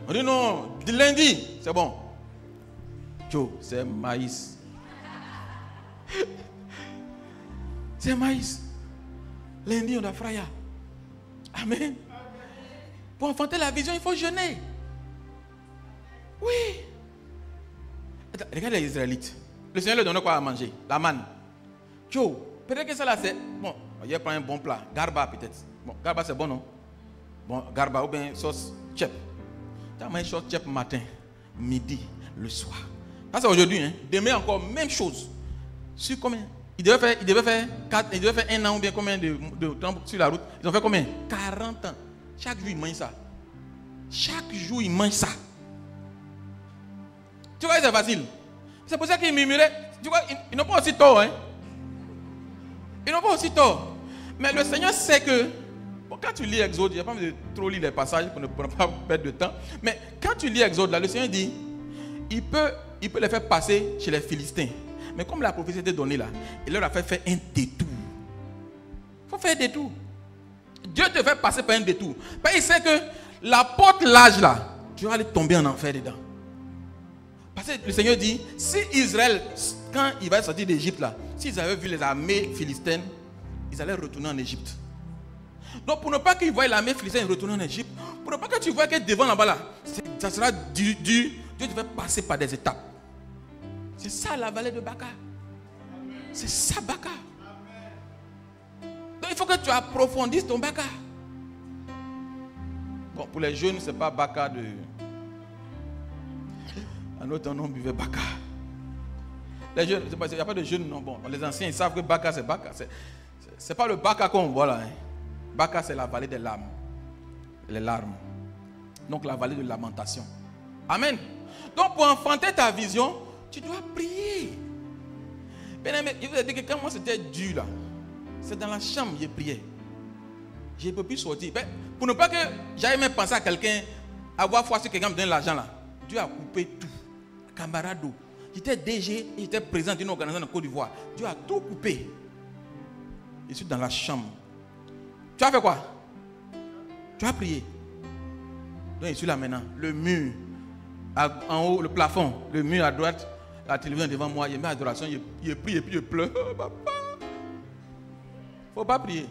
On dit non, lundi, c'est bon. Joe, c'est maïs. C'est maïs. Lundi, on a fraya. Amen. Pour enfanter la vision, il faut jeûner. Oui. Regarde les Israélites. Le Seigneur leur donnait quoi à manger? La manne. Joe, peut-être que ça là c'est... Bon, il prend un bon plat. Garba peut-être. Bon, garba c'est bon, non? Bon, garba ou bien sauce tchèp. Tu as mangé sauce tchèp matin, midi, le soir. Ça c'est aujourd'hui, hein. Demain encore, même chose. Sur combien? Il devait faire 1 an ou bien combien de temps sur la route? Ils ont fait combien? 40 ans. Chaque jour, ils mangent ça. Chaque jour, ils mangent ça. Tu vois, c'est facile. C'est pour ça qu'ils murmuraient. Tu vois, ils n'ont pas aussi tort. Hein? Ils n'ont pas aussi tort. Mais le Seigneur sait que, bon, quand tu lis Exode, il n'y a pas besoin de trop lire les passages pour ne pas perdre de temps. Mais quand tu lis Exode, là, le Seigneur dit, il peut les faire passer chez les Philistins. Mais comme la prophétie était donnée là, il leur a fait faire un détour. Il faut faire un détour. Dieu te fait passer par un détour. Parce qu'il sait que la porte large là, tu vas aller tomber en enfer dedans. Parce que le Seigneur dit, si Israël, quand il va sortir d'Égypte là, s'ils avaient vu les armées philistines, ils allaient retourner en Égypte. Donc pour ne pas qu'ils voient l'armée philistine retourner en Égypte, pour ne pas que tu vois que devant là-bas là, ça sera dur, Dieu devait passer par des étapes. C'est ça la vallée de Baka. C'est ça Baka. Donc il faut que tu approfondisses ton Baka. Bon, pour les jeunes, ce n'est pas Baka de... Un autre nom buvait Baka. Les jeunes, il n'y a pas de jeunes, non. Bon, les anciens, ils savent que Baka, c'est Baka. C'est pas le Baka qu'on voit là. Hein. Baka, c'est la vallée des larmes. Les larmes. Donc la vallée de lamentation. Amen. Donc pour enfanter ta vision, tu dois prier. Bien-aimé, je vous ai dit que quand moi c'était dur là, c'est dans la chambre que j'ai prié. Je ne peux plus sortir. Ben, pour ne pas que j'aille même penser à quelqu'un, avoir foi sur quelqu'un me donne l'argent là. Dieu a coupé tout. Camarado. J'étais DG, j'étais président d'une organisation de Côte d'Ivoire. Dieu a tout coupé. Je suis dans la chambre. Tu as fait quoi? Tu as prié. Donc je suis là maintenant. Le mur, en haut, le plafond, le mur à droite, la télévision devant moi, il y a une adoration, il prie et puis il pleure. Oh, papa. Il ne faut pas prier.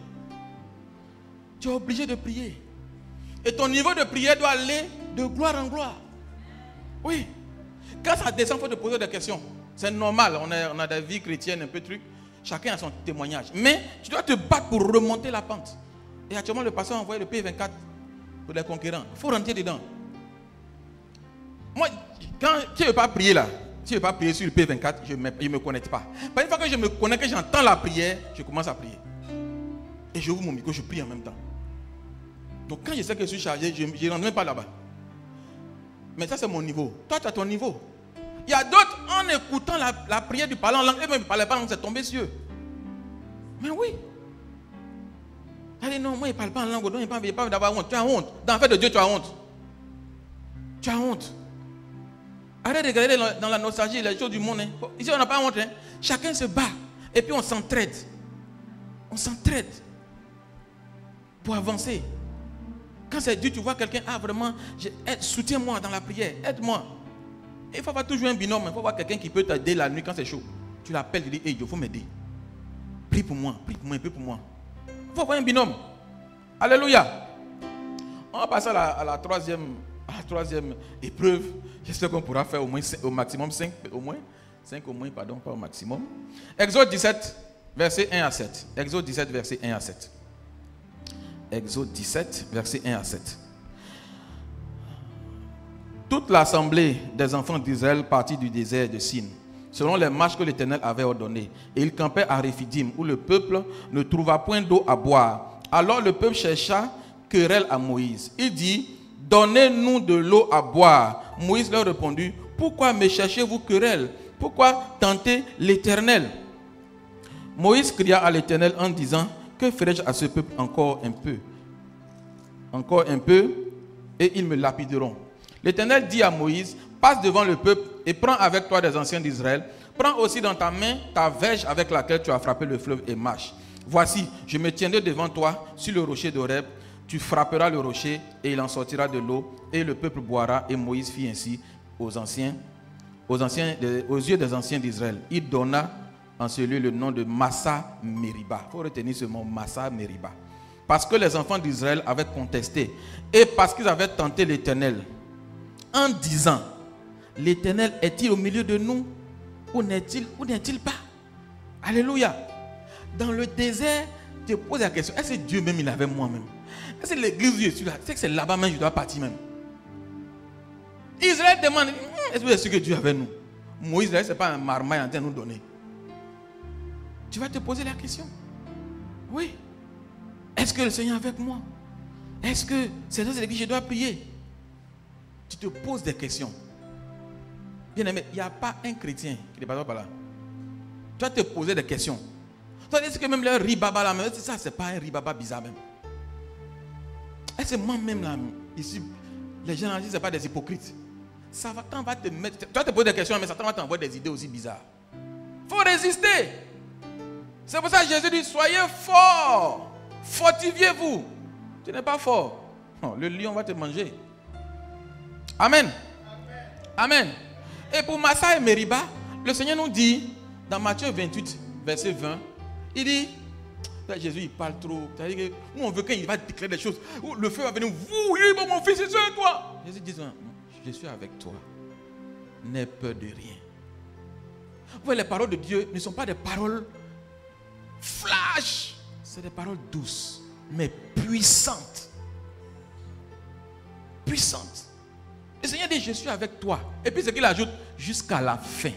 Tu es obligé de prier. Et ton niveau de prière doit aller de gloire en gloire. Oui. Quand ça descend, il faut te poser des questions. C'est normal, on a des vies chrétiennes, un peu truc. Chacun a son témoignage. Mais tu dois te battre pour remonter la pente. Et actuellement, le pasteur a envoyé le P24 pour les conquérants. Il faut rentrer dedans. Moi, quand tu ne veux pas prier là, si je ne veux pas prier sur le P24, je ne me connecte pas. Une fois que je me connecte, que j'entends la prière, je commence à prier. Et je ouvre mon micro, je prie en même temps. Donc quand je sais que je suis chargé, je ne rentre même pas là-bas. Mais ça c'est mon niveau. Toi tu as ton niveau. Il y a d'autres, en écoutant la prière du parlant en langue, eux-mêmes ne parlaient pas en langue, c'est tombé sur eux. Mais oui. Allez non, moi il ne parle pas en langue, donc il n'y a pas d'avoir honte. Tu as honte. Dans le fait de Dieu, tu as honte. Tu as honte. Arrête de regarder dans la nostalgie les choses du monde. Hein. Ici on n'a pas honte. Hein. Chacun se bat. Et puis on s'entraide. On s'entraide. Pour avancer. Quand c'est Dieu, tu vois quelqu'un, vraiment, soutiens-moi dans la prière, aide-moi. Il faut avoir toujours un binôme, il faut avoir quelqu'un qui peut t'aider la nuit quand c'est chaud. Tu l'appelles, tu dis, hey, il faut m'aider. Prie pour moi, prie pour moi, prie pour moi. Il faut avoir un binôme. Alléluia. On va passer à la troisième épreuve. J'espère qu'on pourra faire au maximum 5, au moins. 5 au moins, pardon, pas au maximum. Exode 17, verset 1 à 7. Exode 17, verset 1 à 7. Exode 17, verset 1 à 7. Toute l'assemblée des enfants d'Israël partit du désert de Sin, selon les marches que l'Éternel avait ordonnées. Et ils campaient à Réphidim, où le peuple ne trouva point d'eau à boire. Alors le peuple chercha querelle à Moïse. Il dit, donnez-nous de l'eau à boire. Moïse leur répondit, pourquoi me cherchez-vous querelle? Pourquoi tenter l'Éternel? Moïse cria à l'Éternel en disant, que ferai-je à ce peuple encore un peu? Encore un peu, et ils me lapideront. L'Éternel dit à Moïse, passe devant le peuple et prends avec toi des anciens d'Israël. Prends aussi dans ta main ta verge avec laquelle tu as frappé le fleuve et marche. Voici, je me tiendrai devant toi sur le rocher d'Horeb. Tu frapperas le rocher et il en sortira de l'eau et le peuple boira. Et Moïse fit ainsi aux yeux des anciens d'Israël. Il donna en ce lieu le nom de Massa Meriba. Il faut retenir ce mot, Massa Meriba. Parce que les enfants d'Israël avaient contesté et parce qu'ils avaient tenté l'Éternel en disant, l'Éternel est-il au milieu de nous ou n'est-il pas? Alléluia. Dans le désert, tu te poses la question, est-ce que Dieu même il est avec moi-même? Est-ce que l'église où je suis là, c'est que c'est là-bas même je dois partir même? Israël demande, est-ce que c'est sûr que Dieu est avec nous? Moïse, ce n'est pas un marmaille en train de nous donner. Tu vas te poser la question. Oui. Est-ce que le Seigneur est avec moi? Est-ce que c'est dans cette église que je dois prier? Tu te poses des questions. Bien aimé, il n'y a pas un chrétien qui ne passe pas par là. Tu vas te poser des questions. Tu vas dire que même le ribaba là, même ça, c'est pas un ribaba bizarre même. Est-ce que moi-même là, ici, les gens là, ce n'est pas des hypocrites. Satan va te mettre. Tu vas te poser des questions, mais Satan va t'envoyer des idées aussi bizarres. Il faut résister. C'est pour ça que Jésus dit, soyez forts. Fortifiez-vous. Tu n'es pas fort. Oh, le lion va te manger. Amen. Amen. Et pour Massa et Meriba, le Seigneur nous dit, dans Matthieu 28, verset 20, il dit, Jésus il parle trop. C'est-à-dire que nous on veut qu'il va déclarer des choses. Le feu va venir, vous, bon, mon fils, c'est sur toi. Jésus dit, je suis avec toi. N'aie peur de rien. Vous voyez, les paroles de Dieu ne sont pas des paroles flash. C'est des paroles douces, mais puissantes. Puissantes. Le Seigneur dit, je suis avec toi. Et puis ce qu'il ajoute, jusqu'à la fin.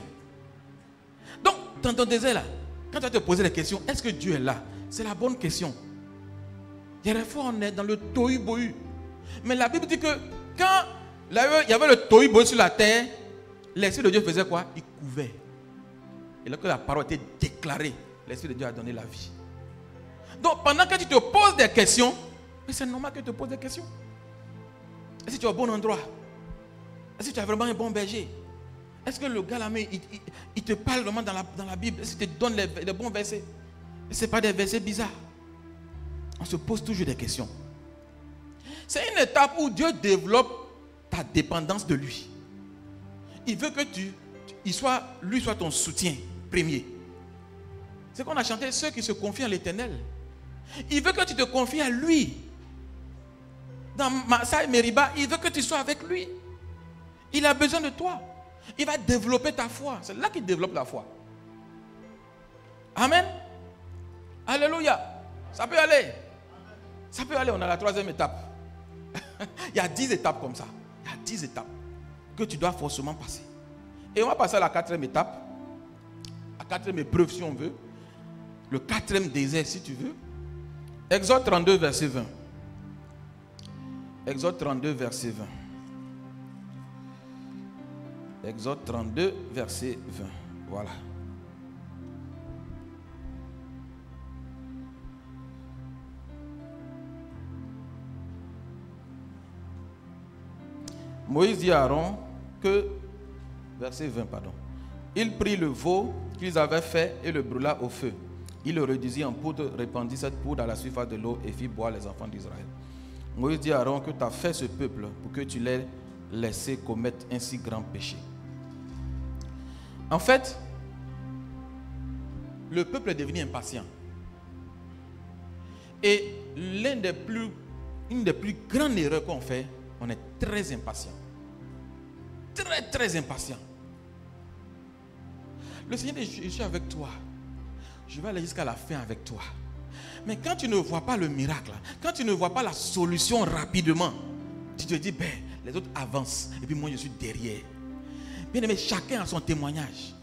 Donc, dans ton désert là, quand tu vas te poser la question, est-ce que Dieu est là? C'est la bonne question. Il y a des fois, on est dans le tohu-bohu. Mais la Bible dit que quand il y avait le tohu-bohu sur la terre, l'Esprit de Dieu faisait quoi? Il couvait. Et lorsque la parole était déclarée, l'Esprit de Dieu a donné la vie. Donc, pendant que tu te poses des questions, c'est normal que tu te poses des questions. Est-ce que tu es au bon endroit? Est-ce que tu as vraiment un bon berger? Est-ce que le gars là, il te parle vraiment dans la Bible? Est-ce qu'il te donne les bons versets? Et ce n'est pas des versets bizarres. On se pose toujours des questions. C'est une étape où Dieu développe ta dépendance de lui. Il veut que lui soit ton soutien premier. C'est qu'on a chanté, ceux qui se confient en l'Éternel. Il veut que tu te confies à lui. Dans Massa et Meriba, il veut que tu sois avec lui. Il a besoin de toi. Il va développer ta foi. C'est là qu'il développe la foi. Amen. Alléluia. Ça peut aller. Ça peut aller. On a la 3e étape. Il y a 10 étapes comme ça. Il y a 10 étapes que tu dois forcément passer. Et on va passer à la 4e étape. La 4e épreuve si on veut. Le 4e désert si tu veux. Exode 32 verset 20. Exode 32 verset 20. Exode 32 verset 20. Voilà. Moïse dit à Aaron que, verset 20, pardon, il prit le veau qu'ils avaient fait et le brûla au feu. Il le réduisit en poudre, répandit cette poudre à la surface de l'eau et fit boire les enfants d'Israël. Moïse dit à Aaron que tu as fait ce peuple pour que tu l'aies laissé commettre un si grand péché. En fait, le peuple est devenu impatient. Et une des plus grandes erreurs qu'on fait, on est très impatient. Très, très impatient. Le Seigneur dit, je suis avec toi. Je vais aller jusqu'à la fin avec toi. Mais quand tu ne vois pas le miracle, quand tu ne vois pas la solution rapidement, tu te dis, ben, les autres avancent et puis moi je suis derrière. Bien aimé, chacun a son témoignage.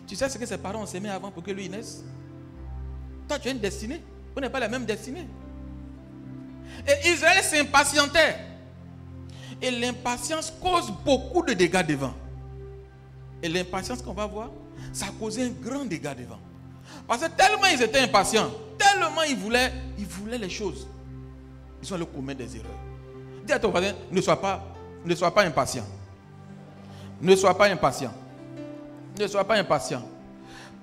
Tu sais ce que ses parents ont s'aimé avant pour que lui naisse? Toi tu as une destinée. Vous n'avez pas la même destinée. Et Israël s'impatientait. Et l'impatience cause beaucoup de dégâts devant. Et l'impatience qu'on va voir, ça a causé un grand dégât devant. Parce que tellement ils étaient impatients, tellement ils voulaient les choses, ils sont allés commettre des erreurs. Dis à ton voisin, ne sois pas impatient. Ne sois pas impatient. Ne sois pas impatient.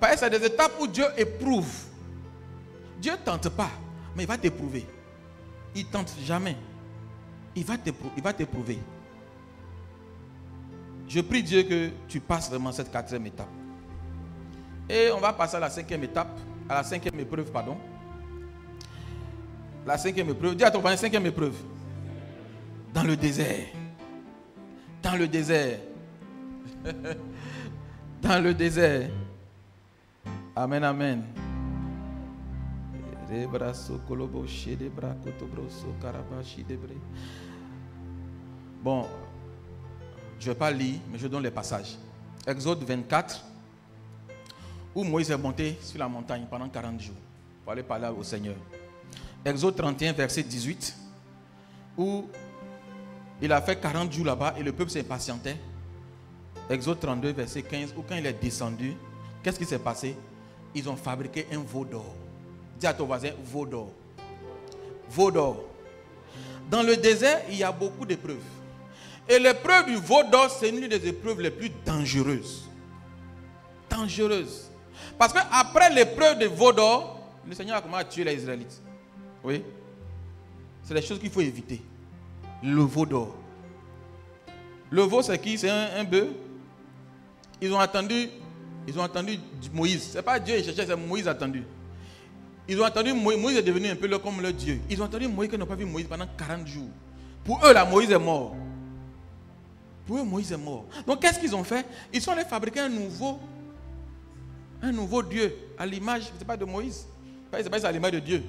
Parce que c'est des étapes où Dieu éprouve. Dieu ne tente pas, mais il va t'éprouver. Il ne tente jamais. Il va t'éprouver. Je prie Dieu que tu passes vraiment cette 4e étape. Et on va passer à la 5e étape, à la 5e épreuve, pardon. La 5e épreuve. Dis à ton voisin, 5e épreuve. Dans le désert. Dans le désert. Dans le désert. Amen, amen. Bon, je ne vais pas lire, mais je donne les passages. Exode 24, où Moïse est monté sur la montagne pendant 40 jours pour aller parler au Seigneur. Exode 31, verset 18, où il a fait 40 jours là-bas et le peuple s'impatientait. Exode 32, verset 15, où quand il est descendu, qu'est-ce qui s'est passé? Ils ont fabriqué un veau d'or. Dis à ton voisin, veau d'or. Veau d'or. Dans le désert, il y a beaucoup d'épreuves. Et l'épreuve du veau d'or, c'est une des épreuves les plus dangereuses. Dangereuses. Parce qu'après l'épreuve du veau d'or, le Seigneur a commencé à tuer les Israélites. Oui. C'est des choses qu'il faut éviter. Le veau d'or. Le veau, c'est qui? C'est un bœuf. Ils ont attendu Moïse. Ce n'est pas Dieu qui cherchait, c'est Moïse qui a attendu. Ils ont attendu Moïse. Moïse est devenu un peu comme leur Dieu. Ils ont attendu Moïse qu'ils n'ont pas vu Moïse pendant 40 jours. Pour eux, là, Moïse est mort. Pour eux, Moïse est mort. Donc, qu'est-ce qu'ils ont fait? Ils sont allés fabriquer un nouveau Dieu à l'image, ce n'est pas de Moïse. C'est pas à l'image de Dieu.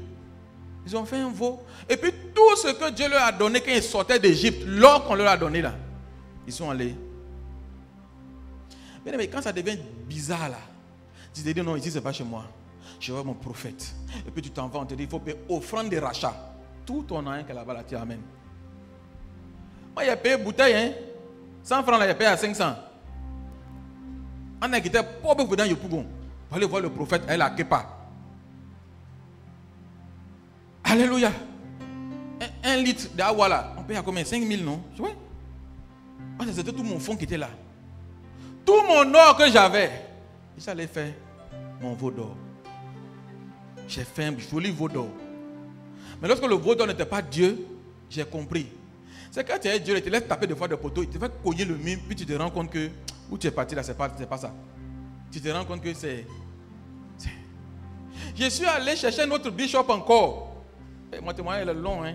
Ils ont fait un veau. Et puis, tout ce que Dieu leur a donné quand ils sortaient d'Égypte, l'or qu'on leur a donné là, ils sont allés. Mais quand ça devient bizarre là, tu te dis non, ici c'est pas chez moi. Je vois mon prophète. Et puis tu t'en vas, on te dit il faut payer offrande de rachat. Tout ton an qu'elle a là-bas, tu amènes. Moi, il a payé bouteille, hein. 100 francs là, il a payé à 500. On a quitté pauvre dans Yopougon. On va aller voir le prophète, elle a pas. Alléluia. Un litre d'agua là, on paye à combien? 5 000, non? Tu vois? C'était tout mon fonds qui était là. Tout mon or que j'avais, j'allais faire mon veau d'or. J'ai fait un joli veau d'or. Mais lorsque le veau d'or n'était pas Dieu, j'ai compris. C'est quand tu es Dieu, il te laisse taper des fois des poteaux, il te fait cogner le mur, puis tu te rends compte que où tu es parti là, c'est pas ça. Tu te rends compte que c'est. Je suis allé chercher notre bishop encore. Et mon témoignage est long, hein.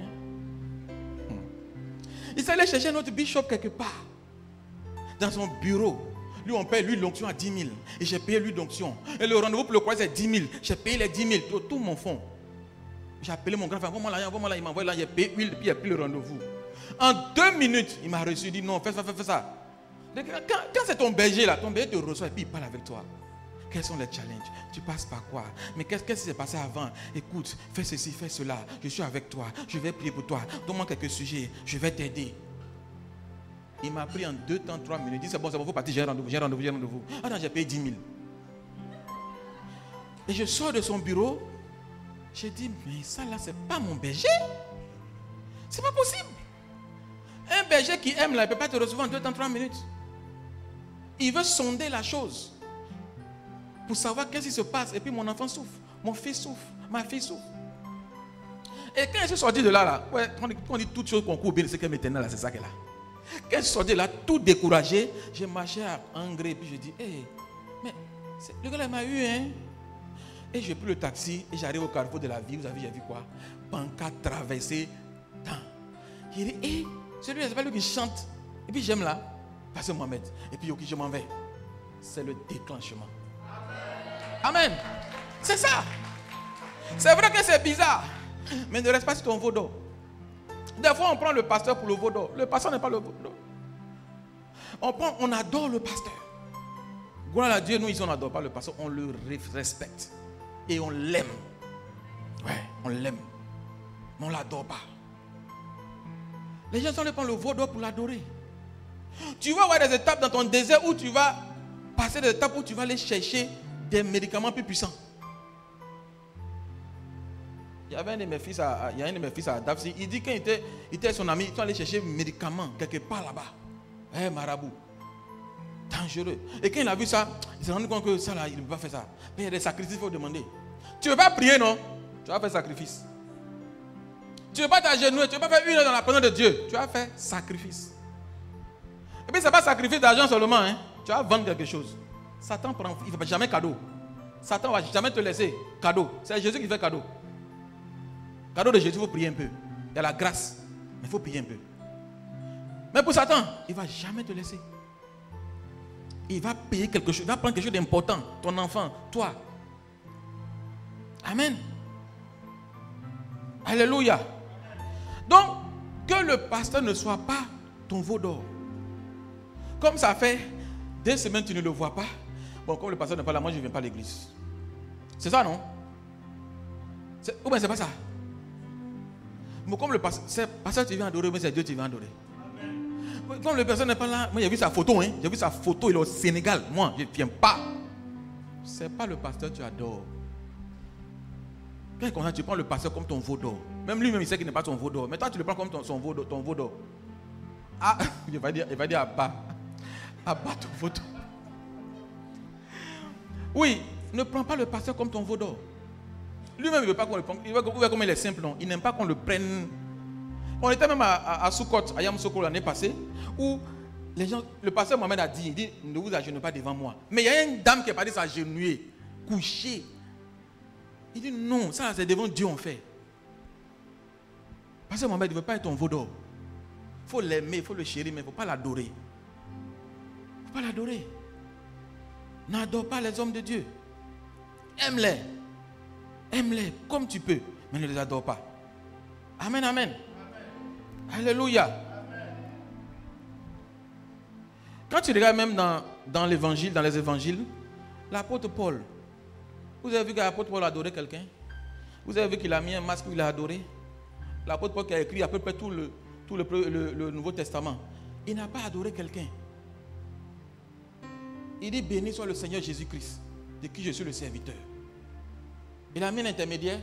Il s'est allé chercher notre bishop quelque part. Dans son bureau. Lui, on paye lui l'onction à 10 000. Et j'ai payé lui l'onction. Et le rendez-vous pour le croire, c'est 10 000. J'ai payé les 10 000, tout mon fonds. J'ai appelé mon grand frère, envoie-moi là, il m'a envoyé là, j'ai payé huile, puis il a pris le rendez-vous. En 2 minutes, il m'a reçu, il dit non, fais ça. Quand c'est ton berger là, ton berger te reçoit et puis il parle avec toi. Quels sont les challenges? Tu passes par quoi? Mais qu'est-ce qui s'est passé avant? Écoute, fais ceci, fais cela. Je suis avec toi. Je vais prier pour toi. Donne-moi quelques sujets. Je vais t'aider. Il m'a pris en 2 temps, 3 minutes. Il dit c'est bon, il faut partir, j'ai un rendez-vous. Attends, j'ai payé 10 000. Et je sors de son bureau. J'ai dit, mais ça là, c'est pas mon berger. C'est pas possible. Un berger qui aime là, il ne peut pas te recevoir en 2 temps, 3 minutes. Il veut sonder la chose. Pour savoir qu'est-ce qui se passe. Et puis mon enfant souffre. Mon fils souffre. Ma fille souffre. Et quand je suis sorti de là, ouais, on dit toutes choses qu'on court bien, c'est qu'elle m'éternel là, c'est ça qu'elle a. Quand je suis sorti de là, tout découragé, j'ai marché à Angré, puis je dis, hey, mais le gars là m'a eu, hein. Et j'ai pris le taxi, et j'arrive au carrefour de la ville, vous avez j'ai vu quoi? Banca traversé, temps. Il dit, hey, celui-là, c'est pas lui qui chante. Et puis j'aime là, Pasteur Mohamed. Et puis ok, je m'en vais. C'est le déclenchement. Amen. C'est ça. C'est vrai que c'est bizarre. Mais ne reste pas sur ton veau d'or. Des fois, on prend le pasteur pour le veau d'or. Le pasteur n'est pas le veau d'or. On adore le pasteur. Gloire à Dieu, nous ici, on n'adore pas le pasteur. On le respecte. Et on l'aime. Ouais, on l'aime. Mais on ne l'adore pas. Les gens sont allés prendre le veau d'or pour l'adorer. Tu vas avoir des étapes dans ton désert où tu vas passer des étapes où tu vas aller chercher des médicaments plus puissants. Il y avait un de mes fils à Dafsi. Il dit quand il était son ami, ils sont allés chercher des médicaments quelque part là-bas. Marabout. Dangereux. Et quand il a vu ça, il s'est rendu compte que ça là, il ne peut pas faire ça. Mais il y a des sacrifices, il faut demander. Tu ne veux pas prier, non? Tu vas faire sacrifice. Tu ne veux pas t'agenouiller, tu ne veux pas faire une heure dans la présence de Dieu. Tu vas faire sacrifice. Et puis ce n'est pas sacrifice d'argent seulement. Hein. Tu vas vendre quelque chose. Satan prend, il ne fait jamais cadeau. Satan ne va jamais te laisser cadeau. C'est Jésus qui fait cadeau. Cadeau de Jésus, il faut prier un peu. Il y a la grâce, mais il faut prier un peu. Mais pour Satan, il ne va jamais te laisser. Il va payer quelque chose, il va prendre quelque chose d'important. Ton enfant, toi. Amen. Alléluia. Donc, que le pasteur ne soit pas ton veau d'or. Comme ça fait 2 semaines, tu ne le vois pas. Bon, comme le pasteur n'est pas là, moi je ne viens pas à l'église. C'est ça, non? Ou bien c'est pas ça? Mais comme le pasteur, tu viens adorer, mais c'est Dieu, tu viens adorer. Comme le pasteur n'est pas là, moi j'ai vu sa photo, hein. J'ai vu sa photo, il est au Sénégal. Moi, je ne viens pas. C'est pas le pasteur que tu adores. Quand tu prends le pasteur comme ton veau d'or. Même lui-même, il sait qu'il n'est pas ton veau d'or. Mais toi, tu le prends comme ton veau d'or. Ah, il va dire Abba. Abba ton veau d'or. Oui, ne prends pas le pasteur comme ton veau d'or. Lui-même, il ne veut pas qu'on le prenne. Il veut comme il est simple, non. Il n'aime pas qu'on le prenne. On était même à Soukot, à Yamoussoukro l'année passée, où les gens, le pasteur Mohamed a dit, il dit, ne vous agenouillez pas devant moi. Mais il y a une dame qui est partie s'agenouiller, coucher. Il dit non, ça c'est devant Dieu on fait. Pasteur Mohamed ne veut pas être ton veau d'or. Il faut l'aimer, il faut le chérir, mais il ne faut pas l'adorer. Il ne faut pas l'adorer. N'adore pas les hommes de Dieu. Aime-les. Aime-les comme tu peux, mais ne les adore pas. Amen, amen. Alléluia. Quand tu regardes même dans l'évangile, dans les évangiles, l'apôtre Paul, vous avez vu que l'apôtre Paul a adoré quelqu'un? Vous avez vu qu'il a mis un masque où il a adoré? L'apôtre Paul qui a écrit à peu près tout le Nouveau Testament. Il n'a pas adoré quelqu'un. Il dit béni soit le Seigneur Jésus-Christ, de qui je suis le serviteur. Il a mis un intermédiaire.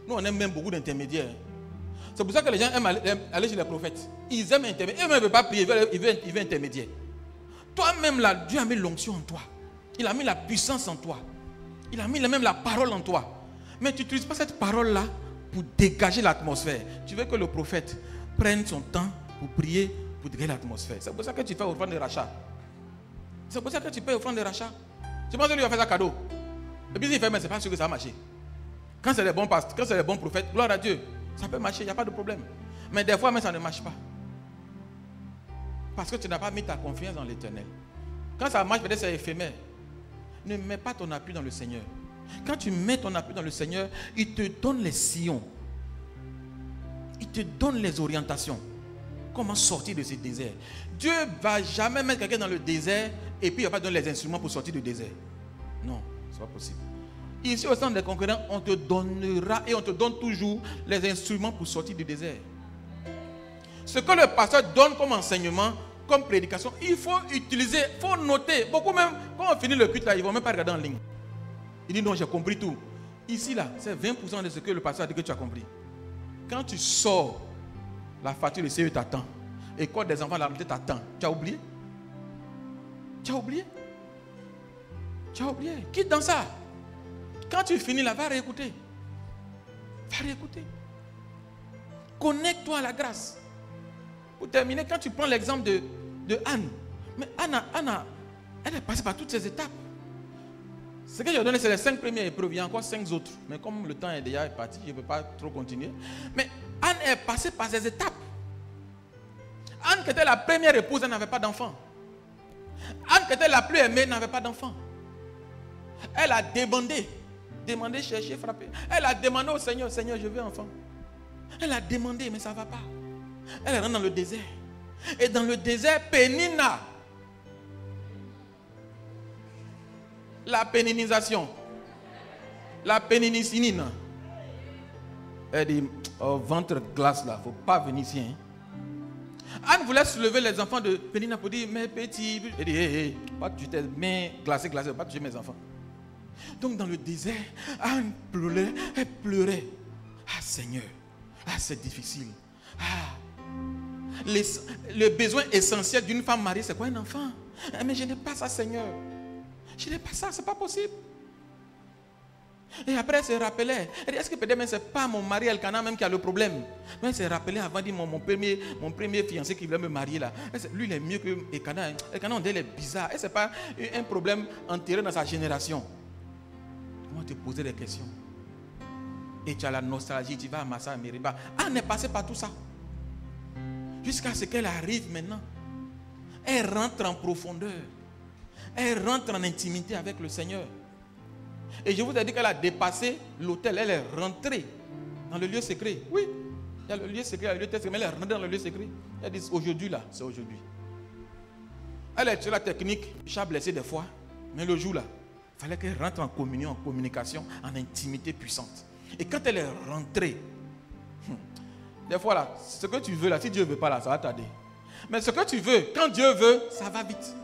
Nous on aime même beaucoup d'intermédiaires. C'est pour ça que les gens aiment aller chez les prophètes. Ils aiment intermédiaire. Eux-mêmes ne veulent pas prier, ils veulent intermédiaire. Toi-même là, Dieu a mis l'onction en toi. Il a mis la puissance en toi. Il a mis même la parole en toi. Mais tu n'utilises pas cette parole-là pour dégager l'atmosphère. Tu veux que le prophète prenne son temps pour prier, pour dégager l'atmosphère. C'est pour ça que tu fais offrande de rachat. C'est pour ça que tu payes offrande de rachat. Tu penses que lui va faire ça cadeau. Et puis il fait, mais c'est pas sûr que ça va marcher. Quand c'est les bons pasteurs, quand c'est les bons prophètes, gloire à Dieu, ça peut marcher, il n'y a pas de problème. Mais des fois, même ça ne marche pas. Parce que tu n'as pas mis ta confiance dans l'Éternel. Quand ça marche, peut-être c'est éphémère. Ne mets pas ton appui dans le Seigneur. Quand tu mets ton appui dans le Seigneur, il te donne les sillons. Il te donne les orientations. Comment sortir de ce désert? Dieu ne va jamais mettre quelqu'un dans le désert et puis il ne va pas donner les instruments pour sortir du désert. Non, ce n'est pas possible. Ici au centre des concurrents, on te donnera et on te donne toujours les instruments pour sortir du désert. Ce que le pasteur donne comme enseignement, comme prédication, il faut utiliser, il faut noter. Beaucoup même, quand on finit le culte là, ils ne vont même pas regarder en ligne. Il dit non, j'ai compris tout. Ici là, c'est 20% de ce que le pasteur a dit que tu as compris. Quand tu sors, la facture de CE t'attend. École des enfants, la rentrée t'attend. Tu as oublié? Tu as oublié? Tu as oublié? Quitte dans ça. Quand tu finis là, va réécouter. Va réécouter. Connecte-toi à la grâce. Pour terminer, quand tu prends l'exemple de Anne. Mais Anna, elle est passée par toutes ces étapes. Ce que j'ai donné, c'est les 5 premières épreuves. Il y a encore 5 autres. Mais comme le temps est déjà parti, je ne peux pas trop continuer. Mais Anne est passée par ces étapes. Anne, qui était la première épouse, elle n'avait pas d'enfant. Anne, qui était la plus aimée, n'avait pas d'enfant. Elle a demandé, cherché, frappé. Elle a demandé au Seigneur, Seigneur, je veux un enfant. Elle a demandé, mais ça ne va pas. Elle rentre dans le désert. Et dans le désert, Pénina. La péninisation. La péninicinine. Elle dit, oh, ventre glace là, il ne faut pas venir ici. Hein. Anne voulait soulever les enfants de Pénina pour dire, mes petits. Elle dit, hé, pas tu t'es main glacée, pas toucher mes enfants. Donc dans le désert, Anne pleurait, elle pleurait. Ah Seigneur, ah c'est difficile. Ah, le besoin essentiel d'une femme mariée, c'est quoi un enfant? Mais je n'ai pas ça, Seigneur. Je n'ai pas ça, c'est pas possible. Et après, elle se rappelait. Elle dit, est-ce que peut-être ce n'est pas mon mari Elkanah même qui a le problème? Mais elle s'est rappelée avant, dit, mon premier fiancé qui voulait me marier là. Lui, il est mieux que Elkanah. Elkanah, on dit, il est bizarre. Et ce n'est pas un problème enterré dans sa génération. Comment te poser des questions? Et tu as la nostalgie, tu vas à Massa, à Meriba. Ah, on est passé par tout ça. Jusqu'à ce qu'elle arrive maintenant. Elle rentre en profondeur. Elle rentre en intimité avec le Seigneur. Et je vous ai dit qu'elle a dépassé l'autel. Elle est rentrée dans le lieu secret. Oui, il y a le lieu secret, il y a le lieu secret, mais elle est rentrée dans le lieu secret. Elle dit, aujourd'hui là, c'est aujourd'hui. Elle est sur la technique, chat blessé des fois. Mais le jour là, il fallait qu'elle rentre en communion, en communication, en intimité puissante. Et quand elle est rentrée, des fois là, ce que tu veux là, si Dieu ne veut pas là, ça va tarder. Mais ce que tu veux, quand Dieu veut, ça va vite.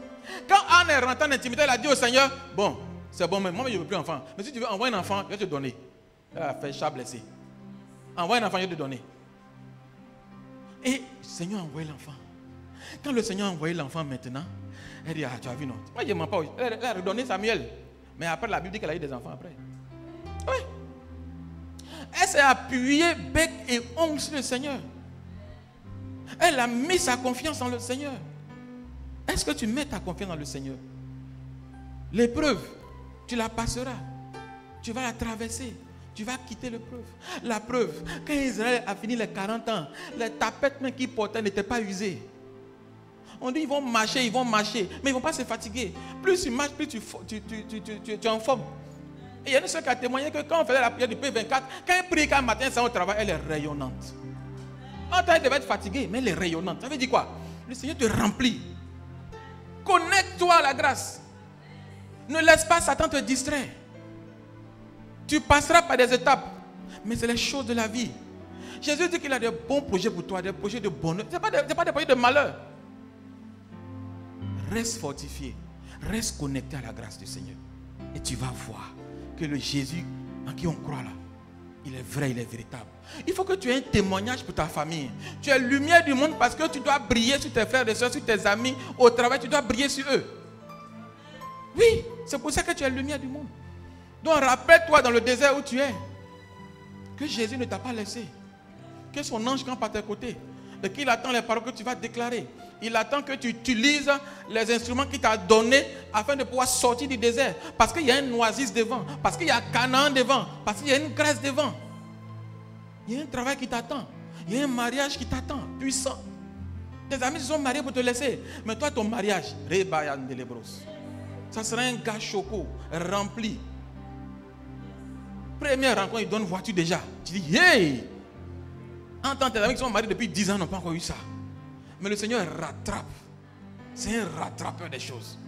Quand Anne est rentrée en intimité, elle a dit au Seigneur, bon, c'est bon, mais moi je ne veux plus d'enfant. Mais si tu veux envoyer un enfant, je vais te donner. Elle a fait chat blessé. Envoie un enfant, je vais te donner. Et le Seigneur a envoyé l'enfant. Quand le Seigneur a envoyé l'enfant maintenant, elle dit, ah, tu as vu non? Moi je ne mens pas. Elle a redonné Samuel. Mais après la Bible dit qu'elle a eu des enfants après. Oui. Elle s'est appuyée bec et ongle sur le Seigneur. Elle a mis sa confiance en le Seigneur. Est-ce que tu mets ta confiance dans le Seigneur? L'épreuve, tu la passeras. Tu vas la traverser. Tu vas quitter l'épreuve. La preuve, quand Israël a fini les 40 ans, les tapettes même qu'ils portaient n'étaient pas usées. On dit ils vont marcher, mais ils ne vont pas se fatiguer. Plus tu marches, plus tu es en forme. Et il y a une seule qui a témoigné que quand on faisait la prière du P24, quand elle prie quand matin, ça au travail, elle est rayonnante. En temps, elle devait être fatiguée, mais elle est rayonnante. Ça veut dire quoi? Le Seigneur te remplit. Connecte-toi à la grâce. Ne laisse pas Satan te distraire. Tu passeras par des étapes, mais c'est les choses de la vie. Jésus dit qu'il a des bons projets pour toi, des projets de bonheur. Ce n'est pas des projets de malheur. Reste fortifié, reste connecté à la grâce du Seigneur. Et tu vas voir que le Jésus en qui on croit là, il est vrai, il est véritable. Il faut que tu aies un témoignage pour ta famille. Tu es lumière du monde parce que tu dois briller sur tes frères et soeurs, sur tes amis. Au travail, tu dois briller sur eux. Oui, c'est pour ça que tu es lumière du monde. Donc rappelle-toi dans le désert où tu es que Jésus ne t'a pas laissé. Que son ange campe à tes côtés. Et qu'il attend les paroles que tu vas déclarer. Il attend que tu utilises les instruments qu'il t'a donnés afin de pouvoir sortir du désert. Parce qu'il y a une oasis devant. Parce qu'il y a Canaan devant. Parce qu'il y a une grâce devant. Il y a un travail qui t'attend. Il y a un mariage qui t'attend. Puissant. Tes amis se sont mariés pour te laisser. Mais toi, ton mariage, ça sera un gars choco, rempli. Première rencontre, il donne une voiture déjà. Tu dis, hey! Entends tes amis qui sont mariés depuis 10 ans n'ont pas encore eu ça. Mais le Seigneur rattrape. C'est un rattrapeur des choses.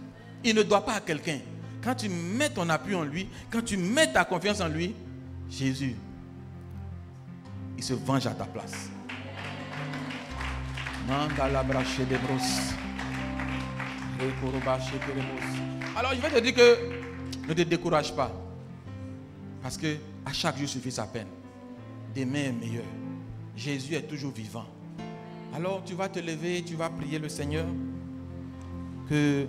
Il ne doit pas à quelqu'un. Quand tu mets ton appui en lui, quand tu mets ta confiance en lui, Jésus, il se venge à ta place. Alors je vais te dire que ne te décourage pas. Parce que à chaque jour suffit sa peine. Demain est meilleur. Jésus est toujours vivant. Alors tu vas te lever, tu vas prier le Seigneur que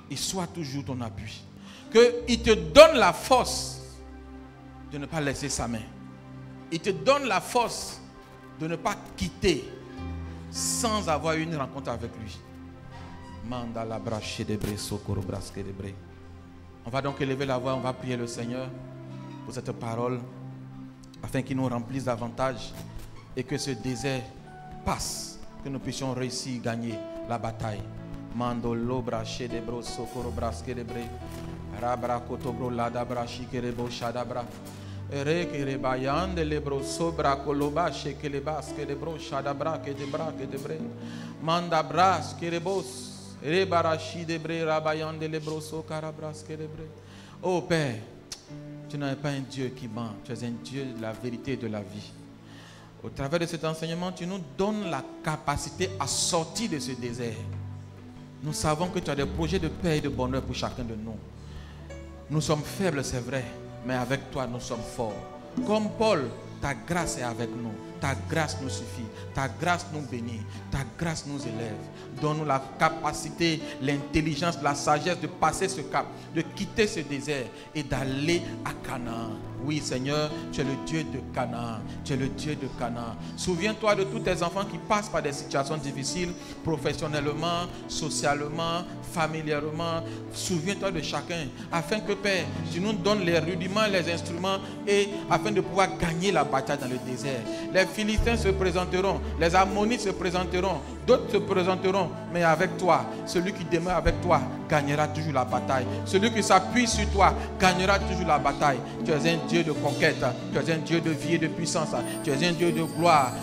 il soit toujours ton appui. Qu'il te donne la force de ne pas laisser sa main. Il te donne la force de ne pas quitter sans avoir une rencontre avec lui. On va donc élever la voix, on va prier le Seigneur pour cette parole afin qu'il nous remplisse davantage et que ce désert passe, que nous puissions réussir à gagner la bataille. Mandolo braché de bro sokoro braske de bre rabra kotobro lada brashi kerebo shadabra rekere bayan de lebro sobra koloba shekele baske de bro shadabra ke de bra ke de bre manda bras kerebos rebarashi de bre rabayan de lebro sokara braske de bre. Oh Père, tu n'es pas un Dieu qui ment, tu es un Dieu de la vérité et de la vie. Au travers de cet enseignement, tu nous donnes la capacité à sortir de ce désert. Nous savons que tu as des projets de paix et de bonheur pour chacun de nous. Nous sommes faibles, c'est vrai, mais avec toi, nous sommes forts. Comme Paul, ta grâce est avec nous. Ta grâce nous suffit. Ta grâce nous bénit. Ta grâce nous élève. Donne-nous la capacité, l'intelligence, la sagesse de passer ce cap, de quitter ce désert et d'aller à Canaan. Oui, Seigneur, tu es le Dieu de Canaan. Tu es le Dieu de Canaan. Souviens-toi de tous tes enfants qui passent par des situations difficiles, professionnellement, socialement, familièrement. Souviens-toi de chacun, afin que, Père, tu nous donnes les rudiments, les instruments, et afin de pouvoir gagner la bataille dans le désert. Les Philistins se présenteront, les Ammonites se présenteront, d'autres se présenteront, mais avec toi, celui qui demeure avec toi gagnera toujours la bataille. Celui qui s'appuie sur toi gagnera toujours la bataille. Tu es un Dieu de conquête, tu es un Dieu de vie et de puissance, tu es un Dieu de gloire.